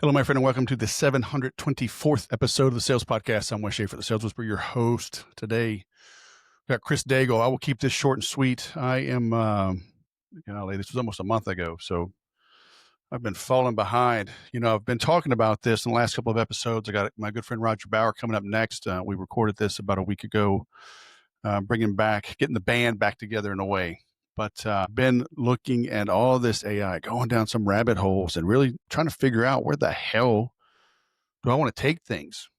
Hello, my friend, and welcome to the 724th episode of the Sales Podcast. I'm Wes Schaefer, the Sales Whisperer, your host. Today, we got Chris Daigle. I will keep this short and sweet. I am, this was almost a month ago, so I've been falling behind. I've been talking about this in the last couple of episodes. I got my good friend Roger Bauer coming up next. We recorded this about a week ago, getting the band back together in a way. But I've been looking at all this AI, going down some rabbit holes and really trying to figure out where the hell do I want to take things.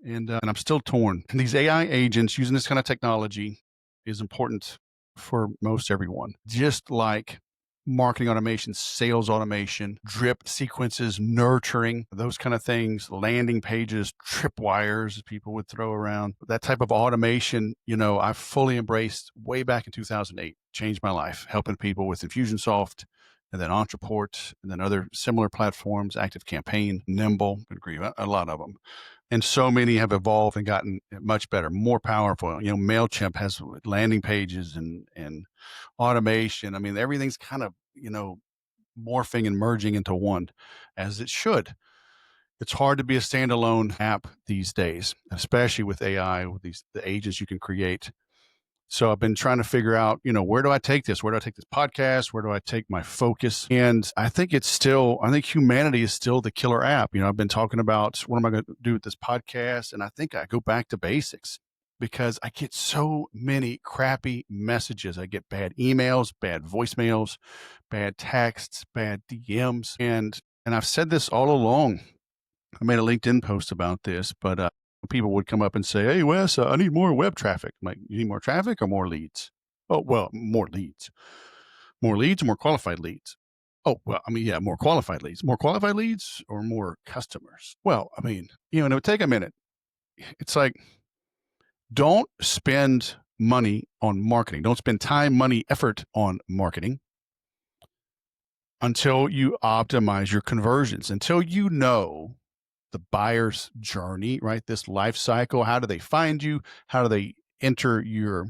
And I'm still torn. And these AI agents using this kind of technology is important for most everyone. Just like marketing automation, sales automation, drip sequences, nurturing, those kind of things, landing pages, tripwires people would throw around. That type of automation, I fully embraced way back in 2008, changed my life, helping people with Infusionsoft and then Entreport and then other similar platforms, ActiveCampaign, Nimble, a lot of them. And so many have evolved and gotten much better, more powerful. MailChimp has landing pages and automation. I mean, everything's kind of, morphing and merging into one, as it should. It's hard to be a standalone app these days, especially with AI, with the agents you can create. So I've been trying to figure out, where do I take this? Where do I take this podcast? Where do I take my focus? And I think humanity is still the killer app. I've been talking about what am I going to do with this podcast? And I think I go back to basics because I get so many crappy messages. I get bad emails, bad voicemails, bad texts, bad DMs. And I've said this all along. I made a LinkedIn post about this, but people would come up and say, "Hey, Wes, I need more web traffic." I'm like, you need more traffic or more leads? Oh, well, more leads. More leads or more qualified leads? Oh, well, more qualified leads. More qualified leads or more customers? Well, and it would take a minute. It's like, don't spend money on marketing. Don't spend time, money, effort on marketing until you optimize your conversions, until you know the buyer's journey, right? This life cycle. How do they find you? How do they enter your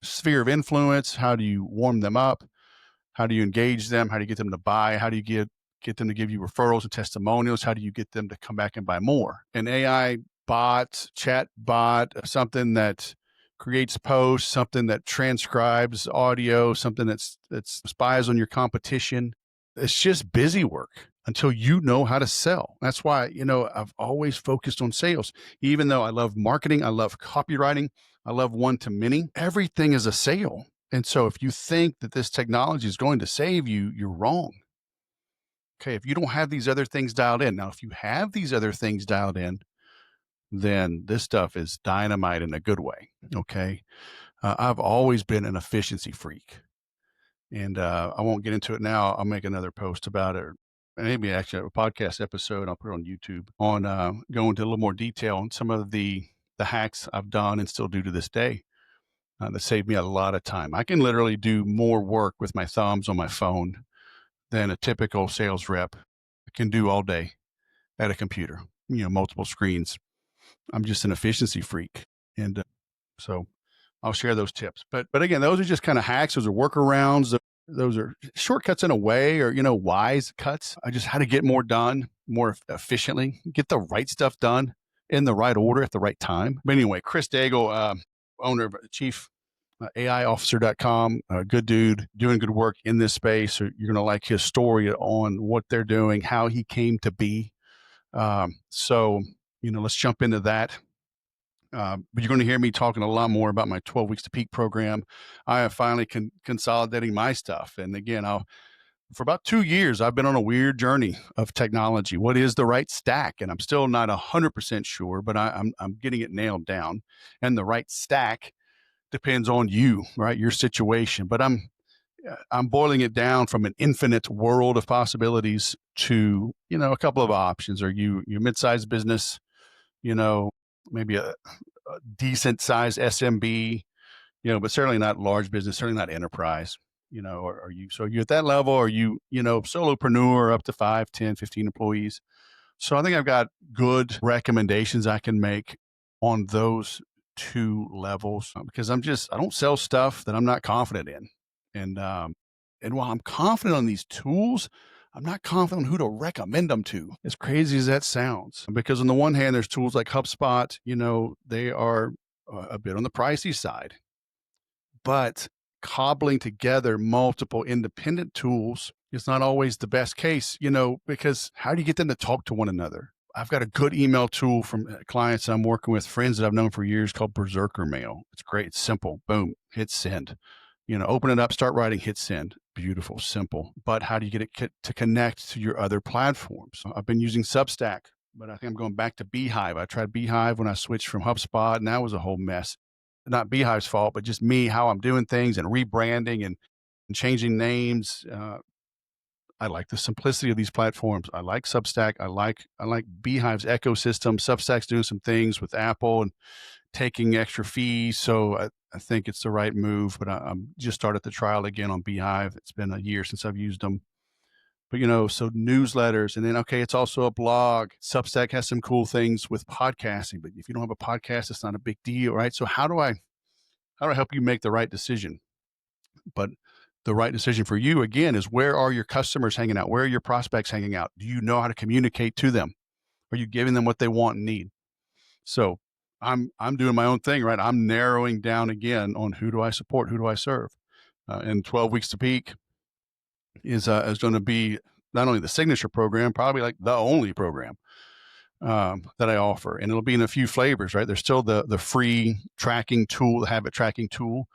sphere of influence? How do you warm them up? How do you engage them? How do you get them to buy? How do you get them to give you referrals and testimonials? How do you get them to come back and buy more? An AI bot, chat bot, something that creates posts, something that transcribes audio, something that spies on your competition. It's just busy work until you know how to sell. That's why, I've always focused on sales. Even though I love marketing, I love copywriting, I love one-to-many, everything is a sale. And so if you think that this technology is going to save you, you're wrong. Okay, if you don't have these other things dialed in. Now, if you have these other things dialed in, then this stuff is dynamite in a good way, okay? I've always been an efficiency freak. And I won't get into it now. I'll make another post about it, or maybe actually a podcast episode. I'll put it on YouTube on go into a little more detail on some of the hacks I've done and still do to this day that saved me a lot of time. I can literally do more work with my thumbs on my phone than a typical sales rep can do all day at a computer, multiple screens. I'm just an efficiency freak. And so I'll share those tips. But again, those are just kind of hacks. Those are workarounds. Those are shortcuts in a way, or, wise cuts. I just how to get more done more efficiently, get the right stuff done in the right order at the right time. But anyway, Chris Daigle, owner of Chief AIofficer.com, good dude, doing good work in this space. So you're going to like his story on what they're doing, how he came to be. So, let's jump into that. But you're going to hear me talking a lot more about my 12 Weeks to Peak program. I am finally consolidating my stuff. And again, for about 2 years, I've been on a weird journey of technology. What is the right stack? And I'm still not 100% sure, but I'm getting it nailed down. And the right stack depends on you, right? Your situation. But I'm boiling it down from an infinite world of possibilities to, a couple of options. Are you mid-sized business, maybe a decent size SMB, but certainly not large business, certainly not enterprise, or are you at that level? Are you, solopreneur up to 5, 10, 15 employees? So I think I've got good recommendations I can make on those two levels because I don't sell stuff that I'm not confident in. And while I'm confident on these tools, I'm not confident on who to recommend them to, as crazy as that sounds. Because on the one hand, there's tools like HubSpot, they are a bit on the pricey side. But cobbling together multiple independent tools is not always the best case, because how do you get them to talk to one another? I've got a good email tool from clients I'm working with, friends that I've known for years, called Berserker Mail. It's great. It's simple. Boom, hit send. Open it up, start writing, hit send. Beautiful, simple. But how do you get it to connect to your other platforms? I've been using Substack, but I think I'm going back to Beehive. I tried Beehive when I switched from HubSpot, and that was a whole mess. Not Beehive's fault, but just me, how I'm doing things and rebranding and changing names. I like the simplicity of these platforms. I like Substack. I like Beehive's ecosystem. Substack's doing some things with Apple and taking extra fees. So I think it's the right move, but I'm just started the trial again on Beehive. It's been a year since I've used them. But, so newsletters, and then, okay, it's also a blog. Substack has some cool things with podcasting, but if you don't have a podcast, it's not a big deal, right? So how do I help you make the right decision? But the right decision for you, again, is where are your customers hanging out? Where are your prospects hanging out? Do you know how to communicate to them? Are you giving them what they want and need? So I'm doing my own thing, right? I'm narrowing down again on who do I support, who do I serve. And 12 Weeks to Peak is going to be not only the signature program, probably like the only program that I offer. And it'll be in a few flavors, right? There's still the free tracking tool, the habit tracking tool.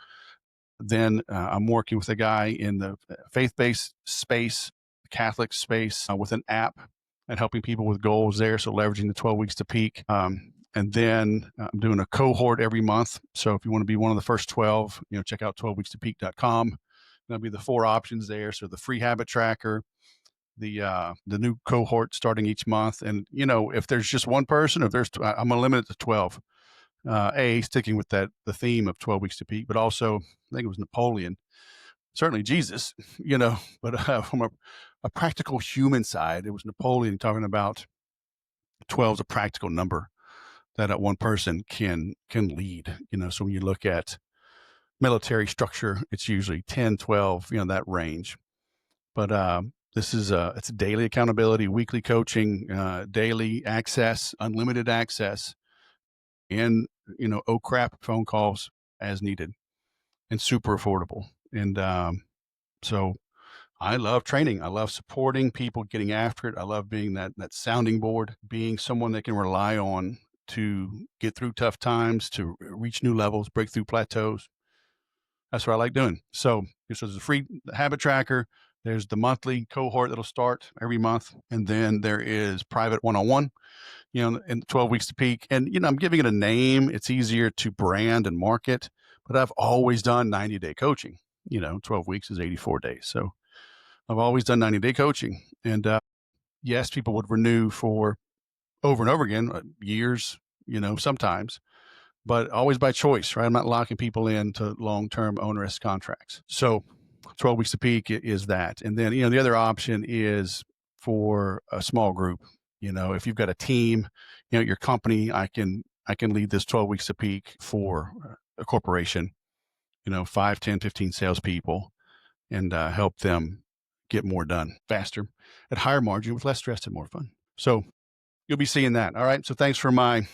Then I'm working with a guy in the faith-based space, Catholic space, with an app and helping people with goals there. So leveraging the 12 Weeks to Peak. And then I'm doing a cohort every month. So if you want to be one of the first 12, check out 12weekstopeak.com. There'll be the 4 options there. So the free habit tracker, the new cohort starting each month. And, if there's just one person, I'm going to limit it to 12. Sticking with the theme of 12 Weeks to Peak, but also I think it was Napoleon, certainly Jesus, but from a practical human side, it was Napoleon talking about 12 is a practical number that one person can lead, so when you look at military structure, it's usually 10, 12, that range. But this is it's daily accountability, weekly coaching, daily access, unlimited access, and oh crap phone calls as needed, and super affordable. And so I love training. I love supporting people, getting after it. I love being that sounding board, being someone they can rely on to get through tough times, to reach new levels, break through plateaus. That's what I like doing. So there's a free habit tracker. There's the monthly cohort that'll start every month. And then there is private one-on-one, in 12 Weeks to Peak. And, I'm giving it a name. It's easier to brand and market, but I've always done 90-day coaching. 12 weeks is 84 days. So I've always done 90-day coaching. And yes, people would renew for over and over again, years, sometimes, but always by choice, right? I'm not locking people into long-term onerous contracts. So 12 Weeks to Peak is that. And then, the other option is for a small group. If you've got a team, your company, I can lead this 12 Weeks to Peak for a corporation, 5, 10, 15 salespeople, and help them get more done faster at higher margin with less stress and more fun. So you'll be seeing that. All right. So thanks for my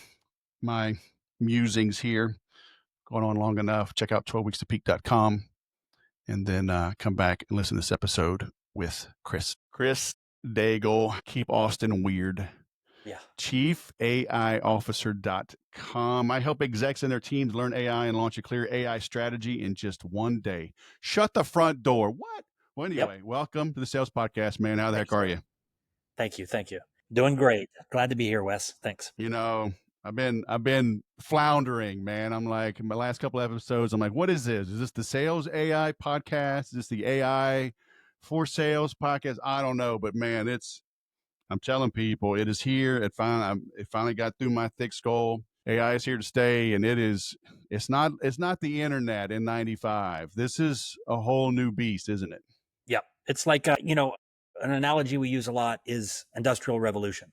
musings here. Going on long enough. Check out 12weekstopeak.com and then come back and listen to this episode with Chris Daigle. Keep Austin weird. Yeah. ChiefAIofficer.com. I help execs and their teams learn AI and launch a clear AI strategy in just one day. Shut the front door. What? Well, anyway, Welcome to the Sales Podcast, man. How the heck are you? Thank you. Doing great. Glad to be here, Wes. Thanks. I've been floundering, man. I'm like, in my last couple of episodes, I'm like, what is this? Is this the Sales AI podcast? Is this the AI for Sales podcast? I don't know, but man, I'm telling people it is here. It finally got through my thick skull. AI is here to stay, and it's not the internet in 95. This is a whole new beast, isn't it? Yeah. It's like, an analogy we use a lot is Industrial Revolution.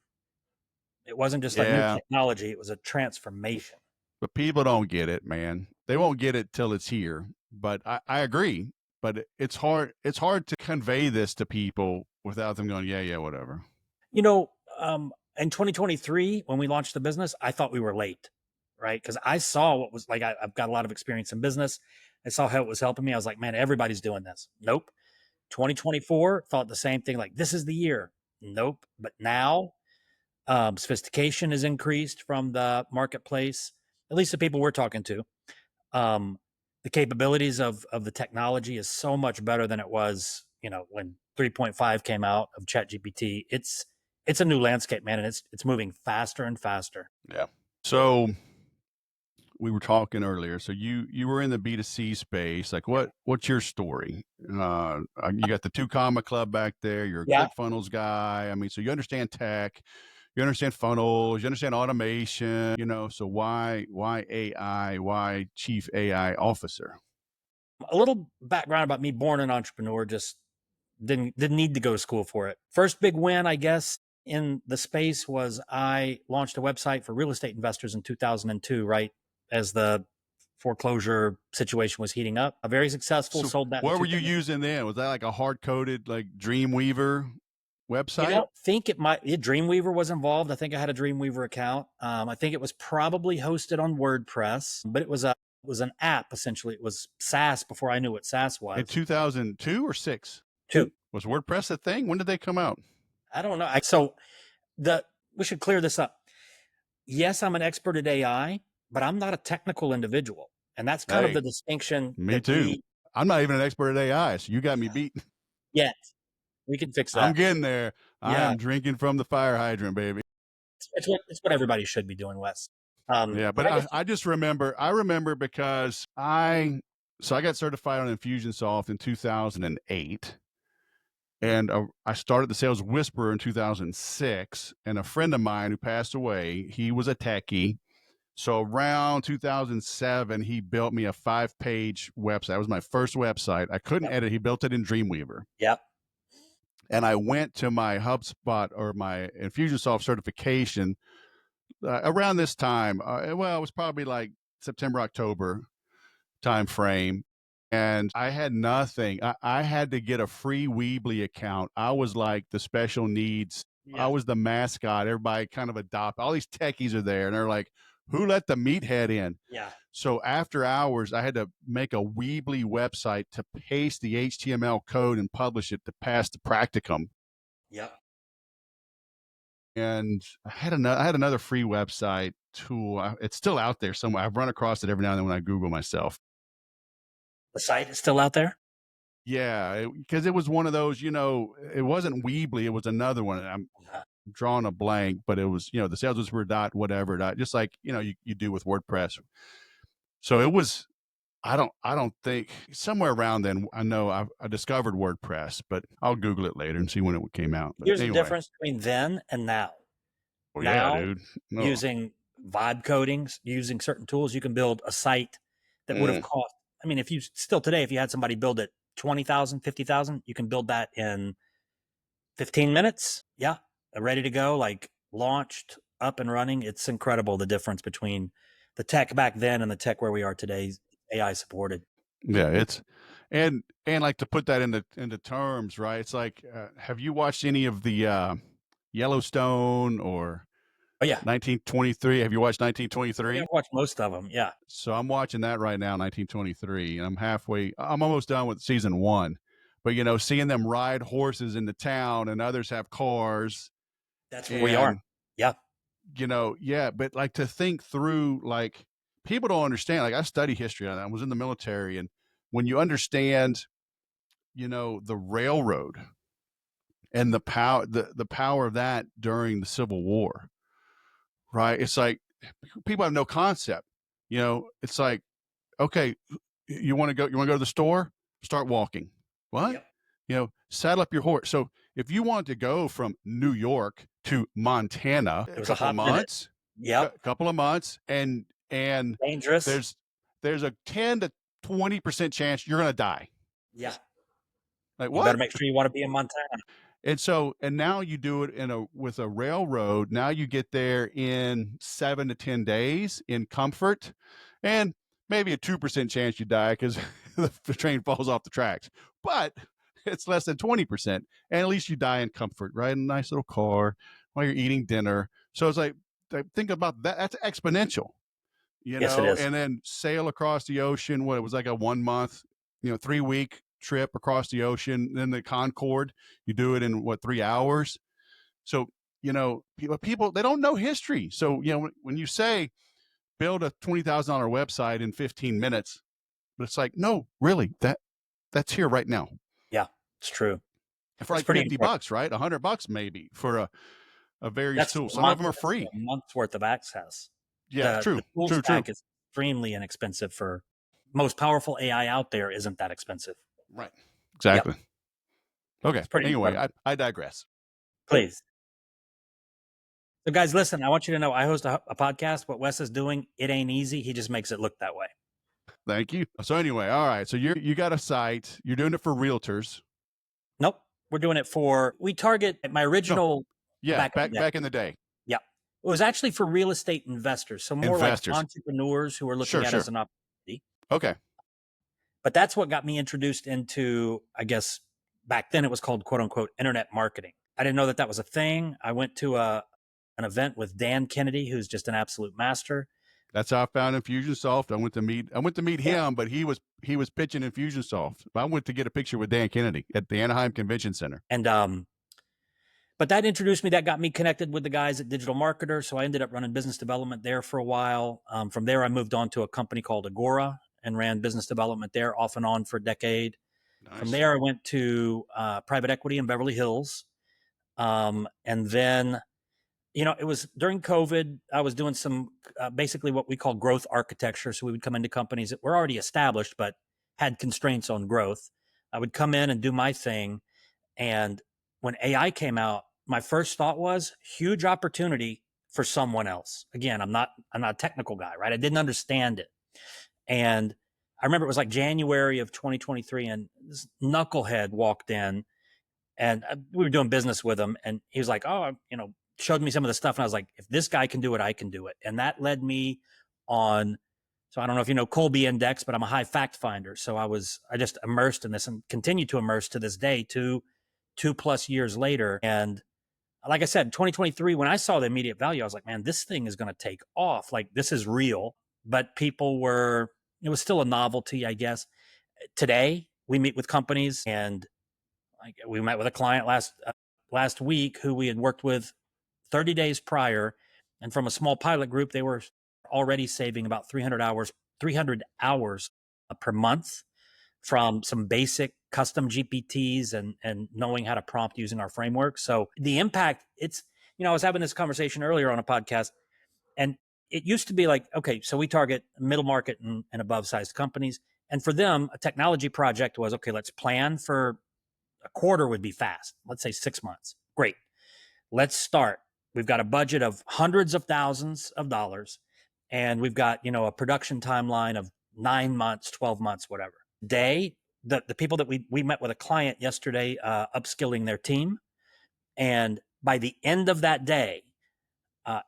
It wasn't just like new technology. It was a transformation. But people don't get it, man. They won't get it till it's here. But I agree. But it's hard to convey this to people without them going, yeah, whatever. You know, in 2023, when we launched the business, I thought we were late, right? Because I saw what was like, I've got a lot of experience in business. I saw how it was helping me. I was like, man, everybody's doing this. Nope. 2024 thought the same thing. Like, this is the year. Nope. But now, sophistication has increased from the marketplace, at least the people we're talking to. Um, the capabilities of the technology is so much better than it was, when 3.5 came out of ChatGPT. It's a new landscape, man, and it's moving faster and faster. Yeah. So we were talking earlier. So you were in the B2C space. Like what's your story? You got the 2 Comma Club back there. You're a Yeah. ClickFunnels guy. I mean, so you understand tech, you understand funnels, you understand automation. So why AI? Why chief AI officer? A little background about me: born an entrepreneur, just didn't need to go to school for it. First big win, I guess, in the space was I launched a website for real estate investors in 2002, right as the foreclosure situation was heating up. A very successful, So sold that in what were you 2000. using then? Was that like a hard coded like Dreamweaver website? Think it might. Dreamweaver was involved. I think I had a Dreamweaver account. I think it was probably hosted on WordPress, but it was an app essentially. It was SaaS before I knew what SaaS In was. 2002 or 6? Two. Was WordPress a thing? When did they come out? I don't know. So the we should clear this up. Yes, I'm an expert at AI, but I'm not a technical individual, and that's kind of Hey, the distinction me that too. we. I'm not even an expert at AI, so you got me beat. Yeah, we can fix I'm that. getting there. I Yeah, am drinking from the fire hydrant, baby. it's what everybody should be doing, Wes. Yeah, but But I guess I just remember. I remember because I got certified on Infusionsoft in 2008, and I started the Sales Whisperer in 2006. And a friend of mine who passed away, he was a techie. So around 2007, he built me a 5-page website. That was my first website. I couldn't yep, edit. He built it in Dreamweaver. yep, And I went to my HubSpot or my Infusionsoft certification around this time. Well, it was probably like September, October time frame. And I had nothing. I had to get a free Weebly account. I was like the special needs. I yeah, was the mascot. Everybody kind of adopt. All these techies are there, and they're like, "Who let the meathead in?" yeah, So after hours, I had to make a Weebly website to paste the HTML code and publish it to pass the practicum. yep. And I had another free website tool. It's still out there somewhere. I've run across it every now and then when I Google myself. The site is still out there. Yeah, because it was one of those. It wasn't Weebly. It was another one. I'm Uh, drawing a blank, but it was the sales whisperer dot whatever dot, just like you do with WordPress. So it was. I don't think somewhere around then. I know I discovered WordPress, but I'll Google it later and see when it came out. But Here's the anyway, difference between then and now. oh yeah, Now, dude. No, using vibe codings, using certain tools, you can build a site that would have mm, cost. I mean, if you still today, if you had somebody build it 20,000, 50,000, you can build that in 15 minutes. Yeah, ready to go, like launched, up and running. It's incredible the difference between the tech back then and the tech where we are today, AI supported. yeah, and like to put that into terms, right? It's like, have you watched any of the Yellowstone or Oh, yeah. 1923? Have you watched Oh, yeah, 1923? I've watched most of them. Yeah. So I'm watching that right now, 1923, and I'm almost done with season 1. But seeing them ride horses into town and others have cars That's where we are. and Yeah. yeah, but like to think through, like, people don't understand. Like, I study history. I was in the military, and when you understand, the railroad and the power of that during the Civil War, right? It's like people have no concept. It's like, okay, you want to go to the store, start walking. What? Yep. Saddle up your horse. So if you want to go from New York to Montana, It was a hot minute. a Yep. couple of months, and Dangerous. there's a 10 to 20% chance you're going to die. Yeah. Like, You better what? make sure you want to be in Montana. And now you do it with a railroad. Now you get there in 7 to 10 days in comfort, and maybe a 2% chance you die because the train falls off the tracks. But it's less than 20%. And at least you die in comfort, right? In a nice little car while you're eating dinner. So it's like, think about that. That's exponential, Yes, it is. and then sail across the ocean. What, it was like a 1 month, 3 week trip across the ocean. Then the Concorde, you do it in what, 3 hours. So, people, they don't know history. So, when you say build a $20,000 website in 15 minutes, but it's like, no, really, that's here right now. Yeah, it's true. And for It's like pretty incredible. $50, right? $100 maybe for a various That's tool. a Some of month, them are that's free. a month's worth of access. Yeah, The true, tool true, true. stack is extremely inexpensive for most powerful AI out there isn't that expensive. Right. Yep. Exactly. Okay. It's pretty Anyway, incredible. I digress. Please. So guys, listen, I want you to know I host a podcast. What Wes is doing, it ain't easy. He just makes it look that way. Thank you. So anyway, all right. So you got a site. You're doing it for realtors. Nope. We're doing it for we target my No, original yeah, back in the day. back in the day. Yeah. It was actually for real estate investors. So more like Investors. entrepreneurs who are looking Sure, at it as sure. an opportunity. Okay. But that's what got me introduced into, I guess, back then it was called quote unquote internet marketing. I didn't know that that was a thing. I went to an event with Dan Kennedy, who's just an absolute master. That's how I found Infusionsoft. I went to meet Yeah. him, but he was pitching Infusionsoft. I went to get a picture with Dan Kennedy at the Anaheim Convention Center. And but that introduced me, that got me connected with the guys at Digital Marketer. So I ended up running business development there for a while. From there, I moved on to a company called Agora and ran business development there off and on for a decade. From Nice. there, I went to private equity in Beverly Hills. And then, it was during COVID, I was doing some basically what we call growth architecture. So we would come into companies that were already established, but had constraints on growth. I would come in and do my thing. And when AI came out, my first thought was huge opportunity for someone else. Again, I'm not a technical guy, right? I didn't understand it. And I remember it was like January of 2023 and this knucklehead walked in and we were doing business with him and he was like, "Oh, showed me some of the stuff." And I was like, if this guy can do it, I can do it. And that led me on. So I don't know if you know Colby Index, but I'm a high fact finder. So I just immersed in this and continue to immerse to this day, two plus years later. And like I said, 2023, when I saw the immediate value, I was like, man, this thing is going to take off. Like this is real. But it was still a novelty, I guess. Today, we meet with companies and like we met with a client last week who we had worked with 30 days prior. And from a small pilot group, they were already saving about 300 hours per month from some basic custom GPTs and knowing how to prompt using our framework. So the impact, I was having this conversation earlier on a podcast and it used to be like, okay, so we target middle market and above sized companies. And for them, a technology project was, okay, let's plan for a quarter would be fast. Let's say 6 months. Great. Let's start. We've got a budget of hundreds of thousands of dollars and we've got, a production timeline of 9 months, 12 months, whatever. The people that we met with a client yesterday, upskilling their team. And by the end of that day,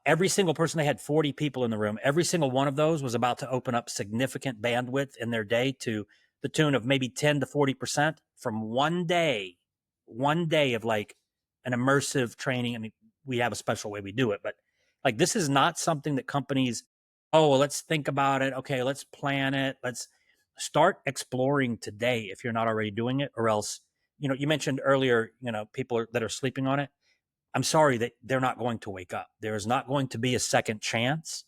every single person, they had 40 people in the room. Every single one of those was about to open up significant bandwidth in their day to the tune of maybe 10 to 40% from one day of like an immersive training. I mean, we have a special way we do it, but like this is not something that companies, oh, well, let's think about it. Okay, let's plan it. Let's start exploring today if you're not already doing it, or else, you mentioned earlier, people that are sleeping on it. I'm sorry that they're not going to wake up. There is not going to be a second chance.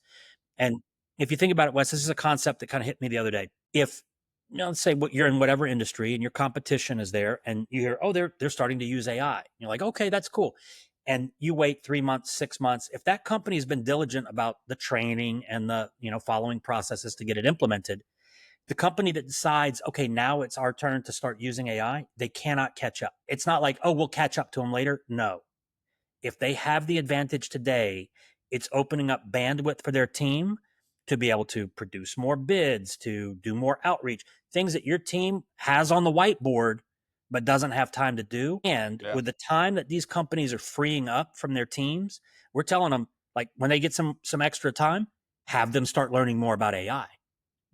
And if you think about it, Wes, this is a concept that kind of hit me the other day. If let's say you're in whatever industry and your competition is there, and you hear, oh, they're starting to use AI. You're like, okay, that's cool. And you wait 3 months, 6 months. If that company has been diligent about the training and the following processes to get it implemented, the company that decides, okay, now it's our turn to start using AI, they cannot catch up. It's not like, oh, we'll catch up to them later. No, if they have the advantage today, it's opening up bandwidth for their team to be able to produce more bids, to do more outreach, things that your team has on the whiteboard but doesn't have time to do. And Yeah. with the time that these companies are freeing up from their teams, we're telling them, like, when they get some extra time, have them start learning more about AI.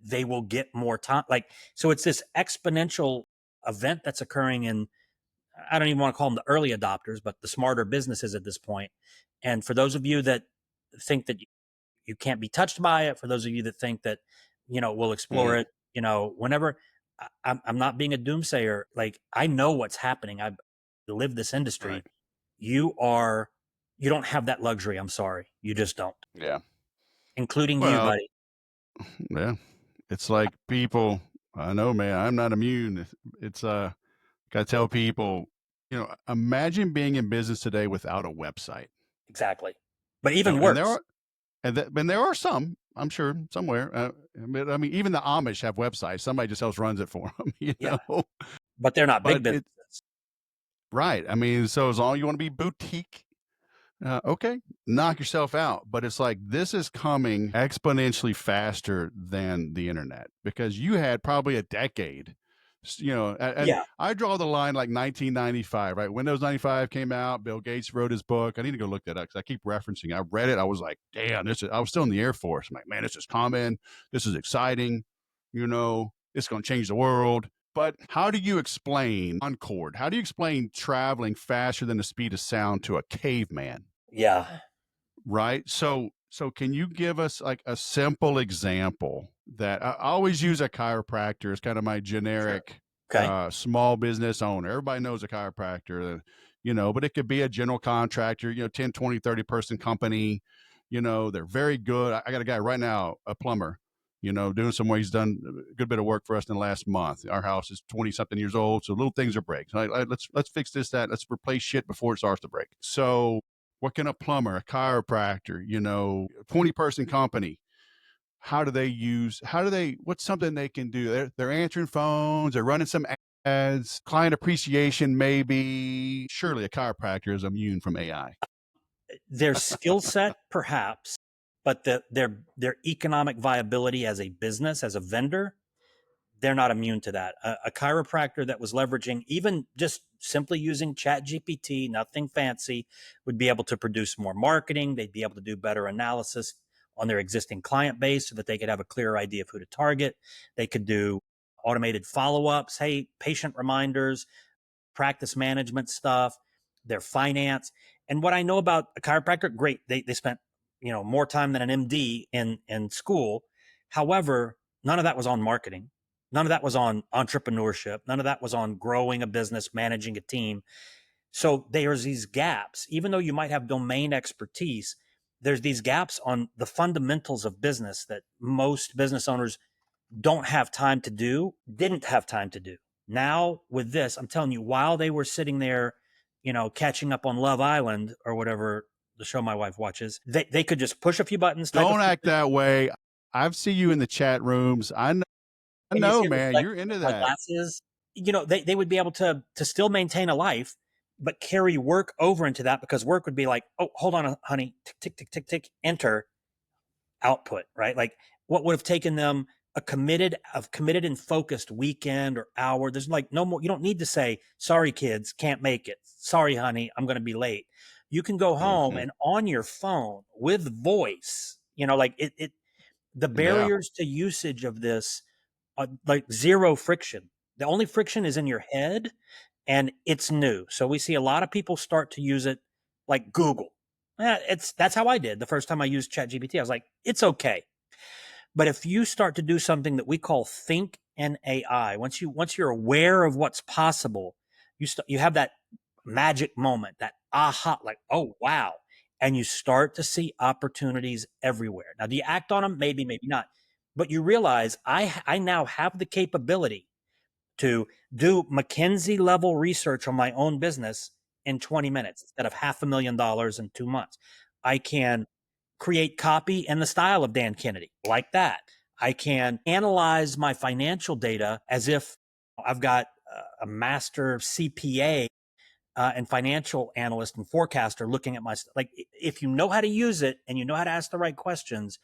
They will get more time. Like, so it's this exponential event that's occurring in I don't even want to call them the early adopters, but the smarter businesses at this point. And for those of you that think that you can't be touched by it, for those of you that think that, we'll explore Mhm. it, whenever, I'm not being a doomsayer. Like, I know what's happening. I've lived this industry. Right. You are, you don't have that luxury. I'm sorry. You just don't, Yeah. including you, Well, buddy. yeah. It's like people, I know, man, I'm not immune. It's gotta tell people, imagine being in business today without a website. Exactly. But You know, even and there worse. are and there are some, I'm sure, somewhere. But I mean, even the Amish have websites. Somebody just else runs it for them, Yeah. But they're not big But businesses. it's right. I mean, so as long as you want to be boutique, okay, knock yourself out. But it's like this is coming exponentially faster than the internet because you had probably a decade, and Yeah. I draw the line like 1995, right? Windows 95 came out. Bill Gates wrote his book. I need to go look that up because I keep referencing. I read it. I was like, damn, I was still in the Air Force. I'm like, man, this is coming. This is exciting. It's going to change the world. But how do you explain Concord? How do you explain traveling faster than the speed of sound to a caveman? Yeah. Right? So can you give us like a simple example that I always use a chiropractor as kind of my Sure. generic Okay. small business owner. Everybody knows a chiropractor, but it could be a general contractor, 10, 20, 30 person company. They're very good. I got a guy right now, a plumber, doing some way. He's done a good bit of work for us in the last month. Our house is 20 something years old. So little things are breaks. Let's fix this, that. Let's replace shit before it starts to break. So what can a plumber, a chiropractor, 20-person company, what's something they can do? They're answering phones, they're running some ads, client appreciation, maybe. Surely a chiropractor is immune from AI. Their skill set, perhaps, but their economic viability as a business, as a vendor, they're not immune to that. A chiropractor that was leveraging even just simply using Chat GPT, nothing fancy, would be able to produce more marketing. They'd be able to do better analysis on their existing client base so that they could have a clearer idea of who to target. They could do automated follow-ups, hey, patient reminders, practice management stuff, their finance. And what I know about a chiropractor, great. They spent, more time than an MD in school. However, none of that was on marketing. None of that was on entrepreneurship. None of that was on growing a business, managing a team. So there's these gaps. Even though you might have domain expertise, there's these gaps on the fundamentals of business that most business owners don't have time to do, didn't have time to do. Now, with this, I'm telling you, while they were sitting there, catching up on Love Island or whatever the show my wife watches, they could just push a few buttons, type a Don't few act things. that way. I've seen you in the chat rooms. I Can you know, see a man, you're reflection into of my that. glasses? They would be able to still maintain a life, but carry work over into that because work would be like, oh, hold on, honey, tick, tick, tick, tick, tick, enter, output, right? Like what would have taken them a committed and focused weekend or hour. There's like no more. You don't need to say, sorry, kids, can't make it. Sorry, honey, I'm going to be late. You can go home Hmm. and on your phone with voice, like the Yeah. barriers to usage of this are like zero friction. The only friction is in your head and it's new. So we see a lot of people start to use it like Google. That's how I did the first time I used ChatGPT. I was like, it's okay. But if you start to do something that we call think and AI, once you're aware of what's possible, you have that magic moment, that aha, like, oh wow, and you start to see opportunities everywhere. Now, do you act on them? Maybe, maybe not. But you realize I now have the capability to do McKinsey level research on my own business in 20 minutes instead of $500,000 in 2 months. I can create copy in the style of Dan Kennedy, like that. I can analyze my financial data as if I've got a master CPA and financial analyst and forecaster looking at my like. If you know how to use it and you know how to ask the right questions,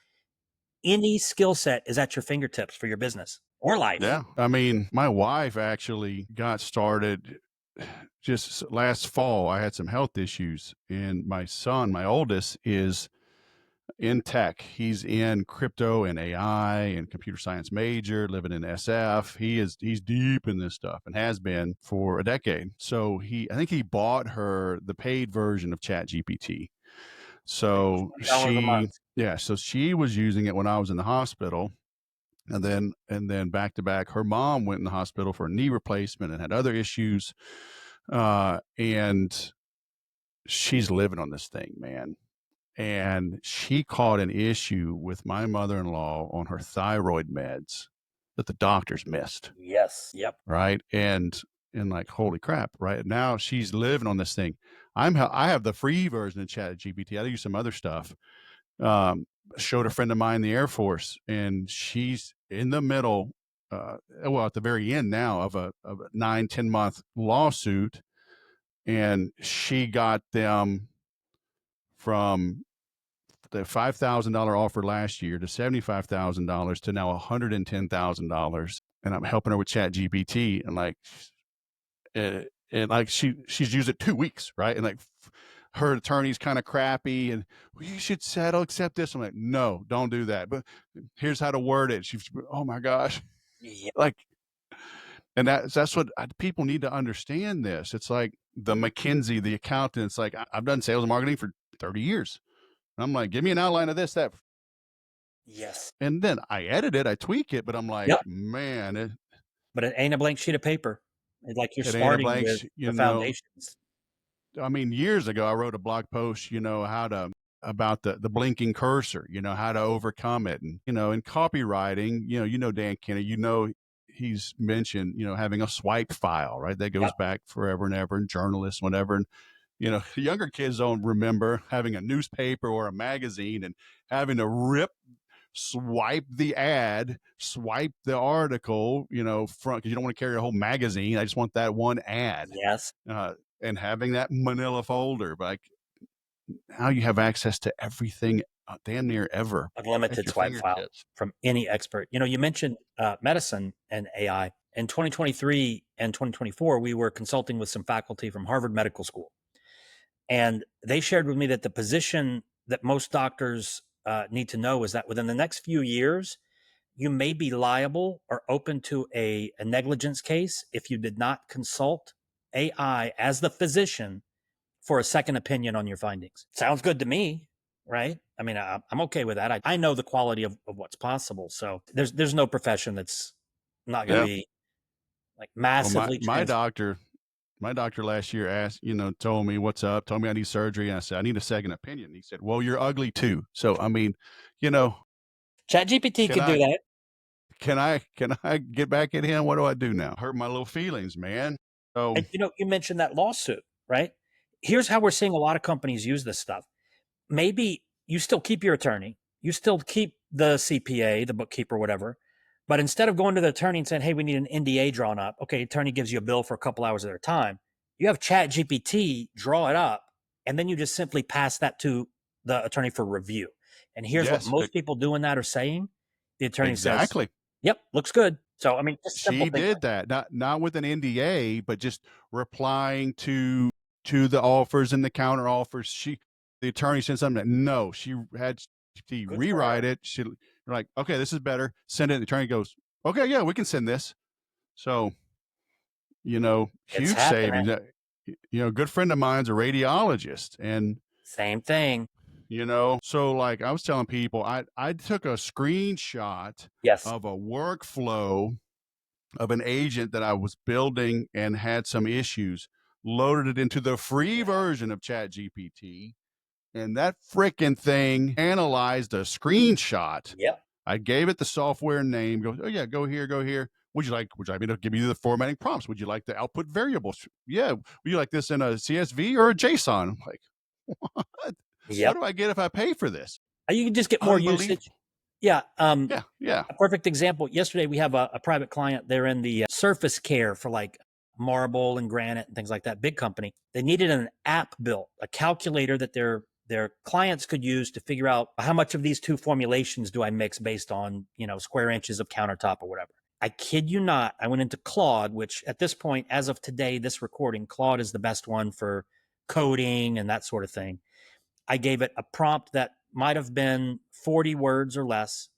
any skill set is at your fingertips for your business or life. Yeah. I mean, my wife actually got started just last fall. I had some health issues, and my son, my oldest, is in tech. He's in crypto and AI and computer science major, living in SF. He's deep in this stuff and has been for a decade. So I think he bought her the paid version of Chat GPT. So $20 a month. so she was using it when I was in the hospital. And then back to back, her mom went in the hospital for a knee replacement and had other issues. And she's living on this thing, man. And she caught an issue with my mother-in-law on her thyroid meds that the doctors missed. Yes. Yep. Right. And like, holy crap. Right now she's living on this thing. I have the free version of Chat GPT. I use some other stuff. Showed a friend of mine in the Air Force, and she's in the middle, at the very end now of a 9-10 month lawsuit. And she got them from the $5,000 offer last year to $75,000 to now $110,000. And I'm helping her with Chat GPT, and like, she's used it 2 weeks, right? And like, her attorney's kind of crappy, and well, you should accept this. I'm like, no, don't do that. But here's how to word it. She's, oh my gosh, Yep. like, and that's what people need to understand. This, it's like the McKinsey, the accountant. It's like, I've done sales and marketing for 30 years. I'm like, give me an outline of this, that. Yes. And then I edit it, I tweak it, but I'm like, Yep. man, But it ain't a blank sheet of paper. It's like you're it ain't a starting blank, with the foundations. I mean, years ago, I wrote a blog post, about the blinking cursor, how to overcome it. And, in copywriting, Dan Kennedy, he's mentioned, having a swipe file, right? That goes Yep. back forever and ever, and journalists, whatever. And, younger kids don't remember having a newspaper or a magazine and having to swipe the ad, swipe the article, front, because you don't want to carry a whole magazine. I just want that one ad. Yes. And having that manila folder. But like, now you have access to everything, damn near ever at Unlimited your swipe file fingertips. from any expert. You mentioned medicine and AI. In 2023 and 2024, we were consulting with some faculty from Harvard Medical School. And they shared with me that the position that most doctors need to know is that within the next few years, you may be liable or open to a negligence case if you did not consult AI as the physician for a second opinion on your findings. Sounds good to me, right? I mean, I'm okay with that. I know the quality of what's possible. So there's no profession that's not going to be like Well, my massively my trans. doctor, my doctor last year asked, told me what's up, told me I need surgery, and I said I need a second opinion. He said, "Well, you're ugly too." So I mean, you know, ChatGPT can could do I that. can I get back at him? What do I do now? Hurt my little feelings, man. So And you mentioned that lawsuit, right? Here's how we're seeing a lot of companies use this stuff. Maybe you still keep your attorney, you still keep the CPA, the bookkeeper, whatever. But instead of going to the attorney and saying, hey, we need an NDA drawn up, okay, attorney gives you a bill for a couple hours at a time. You have Chat GPT draw it up, and then you just simply pass that to the attorney for review. And here's what yes, most people doing that are saying. The attorney says, exactly. yep, looks good. So, I mean, just simple She things did like that, not with an NDA, but just replying to the offers and the counter offers. The attorney said something that no, she good for rewrite her. it. She like, okay, this is better. Send it. The attorney goes, okay, yeah, we can send this. So It's huge happening. savings. A good friend of mine's a radiologist, and Same thing. so like I was telling people, I took a screenshot Yes. of a workflow of an agent that I was building and had some issues, loaded it into the free version of ChatGPT, and that freaking thing analyzed a screenshot. Yep. I gave it the software name, goes, oh yeah, go here, go here. Would you like me to give you the formatting prompts? Would you like the output variables? Yeah. Would you like this in a CSV or a JSON? I'm like, what? What Yep. do I get if I pay for this? You can just get more usage. Unbelievable. Yeah. Yeah. Yeah. A perfect example. Yesterday, we have a private client. They're in the surface care for like marble and granite and things like that. Big company. They needed an app built, a calculator that their clients could use to figure out how much of these two formulations do I mix based on, square inches of countertop or whatever. I kid you not. I went into Claude, which at this point, as of today, this recording, Claude is the best one for coding and that sort of thing. I gave it a prompt that might have been 40 words or less.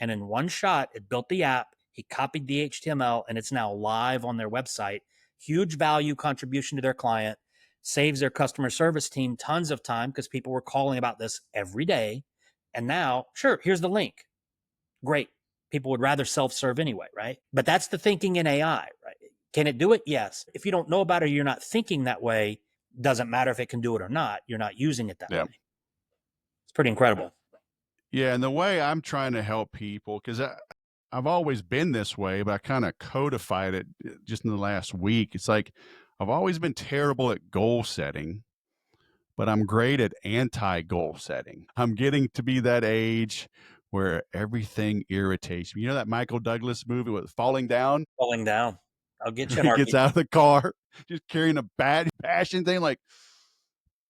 And in one shot, it built the app. He copied the HTML and it's now live on their website. Huge value contribution to their client, saves their customer service team tons of time because people were calling about this every day. And now, sure, here's the link. Great. People would rather self-serve anyway, right? But that's the thinking in AI, right? Can it do it? Yes. If you don't know about it, or you're not thinking that way, doesn't matter if it can do it or not. You're not using it that Yeah. way. It's pretty incredible. Yeah. And the way I'm trying to help people, because I've always been this way, but I kind of codified it just in the last week. It's like I've always been terrible at goal setting, but I'm great at anti-goal setting. I'm getting to be that age where everything irritates me. You know that Michael Douglas movie with Falling Down? Falling down. I'll get you an He gets argument. out of the car, just carrying a bad passion thing, like,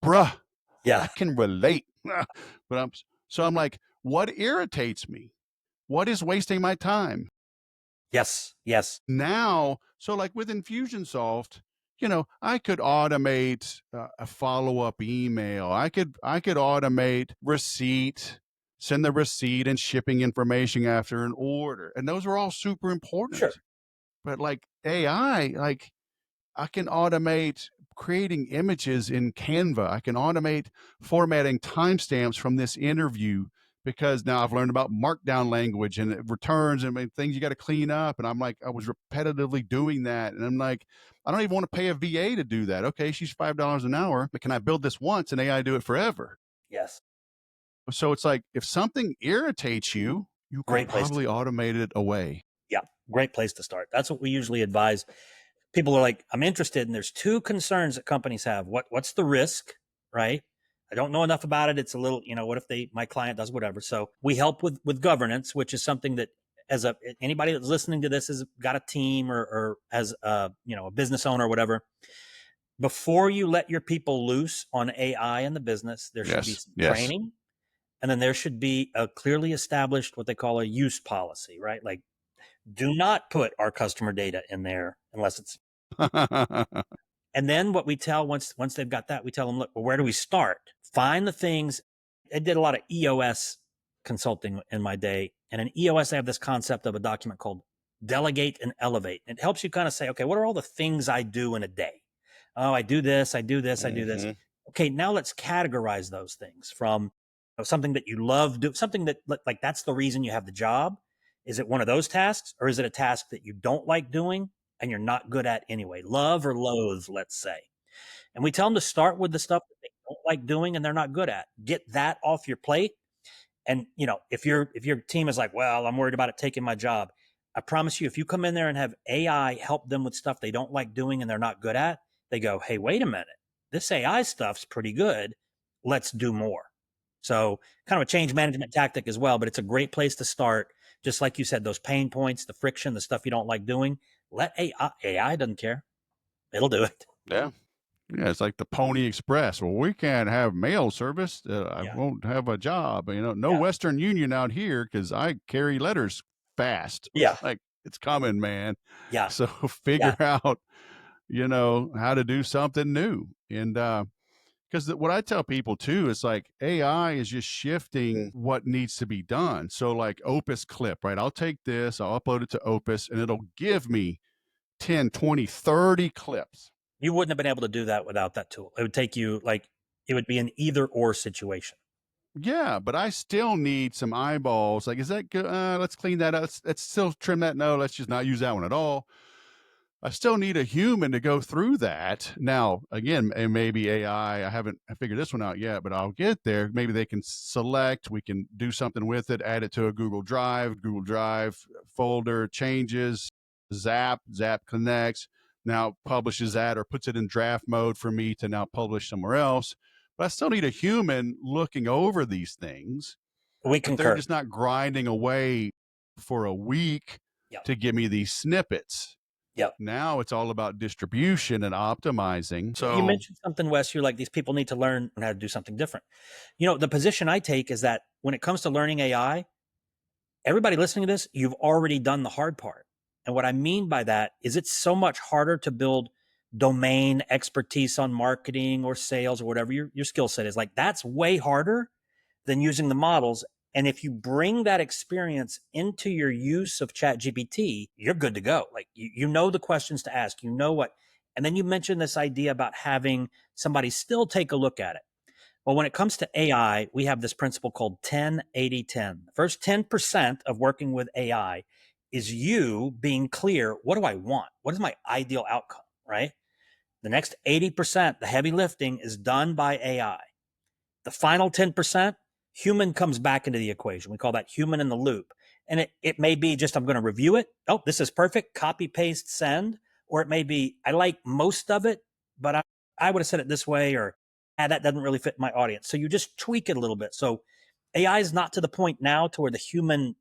bruh, Yeah. I can relate. But I'm like, what irritates me? What is wasting my time? Yes. Yes. Now, so like with Infusionsoft, I could automate a follow-up email. I could automate receipt, send the receipt and shipping information after an order. And those are all super important. Sure. But like AI, like I can automate creating images in Canva. I can automate formatting timestamps from this interview because now I've learned about markdown language and returns and things you got to clean up. And I'm like, I was repetitively doing that. And I'm like, I don't even want to pay a VA to do that. Okay, she's $5 an hour, but can I build this once and AI do it forever? Yes. So it's like if something irritates you, you could Great place. probably automate it away. Yeah. Great place to start. That's what we usually advise. People are like, I'm interested. And there's two concerns that companies have. What's the risk, right? I don't know enough about it. It's a little, what if my client does whatever. So we help with governance, which is something that anybody that's listening to this has got a team or has a business owner or whatever. Before you let your people loose on AI in the business, there should be some training. And then there should be a clearly established, what they call a use policy, right? Like, do not put our customer data in there unless it's. And then what we tell once they've got that, we tell them, look, well, where do we start? Find the things. I did a lot of EOS consulting in my day. And in EOS, I have this concept of a document called Delegate and Elevate. It helps you kind of say, okay, what are all the things I do in a day? Oh, I do this, I do this, I do this. Okay, now let's categorize those things from something that you love, something that like that's the reason you have the job. Is it one of those tasks, or is it a task that you don't like doing and you're not good at anyway? Love or loathe, let's say. And we tell them to start with the stuff that they don't like doing and they're not good at. Get that off your plate. And if your team is like, well, I'm worried about it taking my job, I promise you, if you come in there and have AI help them with stuff they don't like doing and they're not good at, they go, hey, wait a minute, this AI stuff's pretty good. Let's do more. So kind of a change management tactic as well, but it's a great place to start. Just like you said, those pain points, the friction, the stuff you don't like doing, let AI doesn't care. It'll do it. Yeah. Yeah, it's like the Pony Express. Well, we can't have mail service. I won't have a job. No Western Union out here because I carry letters fast. Yeah. Like, it's coming, man. Yeah. So figure out, how to do something new. And because what I tell people too is like AI is just shifting what needs to be done. So like Opus Clip, right? I'll take this, I'll upload it to Opus, and it'll give me 10, 20, 30 clips. You wouldn't have been able to do that without that tool. It would take you it would be an either or situation. Yeah, but I still need some eyeballs. Like, is that good? Let's clean that up. Let's still trim that. No, let's just not use that one at all. I still need a human to go through that. Now, again, and maybe AI, I haven't figured this one out yet, but I'll get there. Maybe they can select, we can do something with it, add it to a Google Drive folder, changes, Zap connects, now publishes that or puts it in draft mode for me to now publish somewhere else. But I still need a human looking over these things. We concur. They're just not grinding away for a week to give me these snippets. Yep. Now it's all about distribution and optimizing. So you mentioned something, Wes. You're like, these people need to learn how to do something different. The position I take is that when it comes to learning AI, everybody listening to this, you've already done the hard part. And what I mean by that is it's so much harder to build domain expertise on marketing or sales or whatever your skill set is. Like, that's way harder than using the models. And if you bring that experience into your use of ChatGPT, you're good to go. Like you know the questions to ask, you know what. And then you mentioned this idea about having somebody still take a look at it. Well, when it comes to AI, we have this principle called 10, 80, 10. The first 10% of working with AI is you being clear, what do I want? What is my ideal outcome, right? The next 80%, the heavy lifting, is done by AI. The final 10%, human comes back into the equation. We call that human in the loop. And it may be just, I'm going to review it. Oh, this is perfect. Copy, paste, send. Or it may be, I like most of it, but I would have said it this way, or that doesn't really fit my audience. So you just tweak it a little bit. So AI is not to the point now to where the human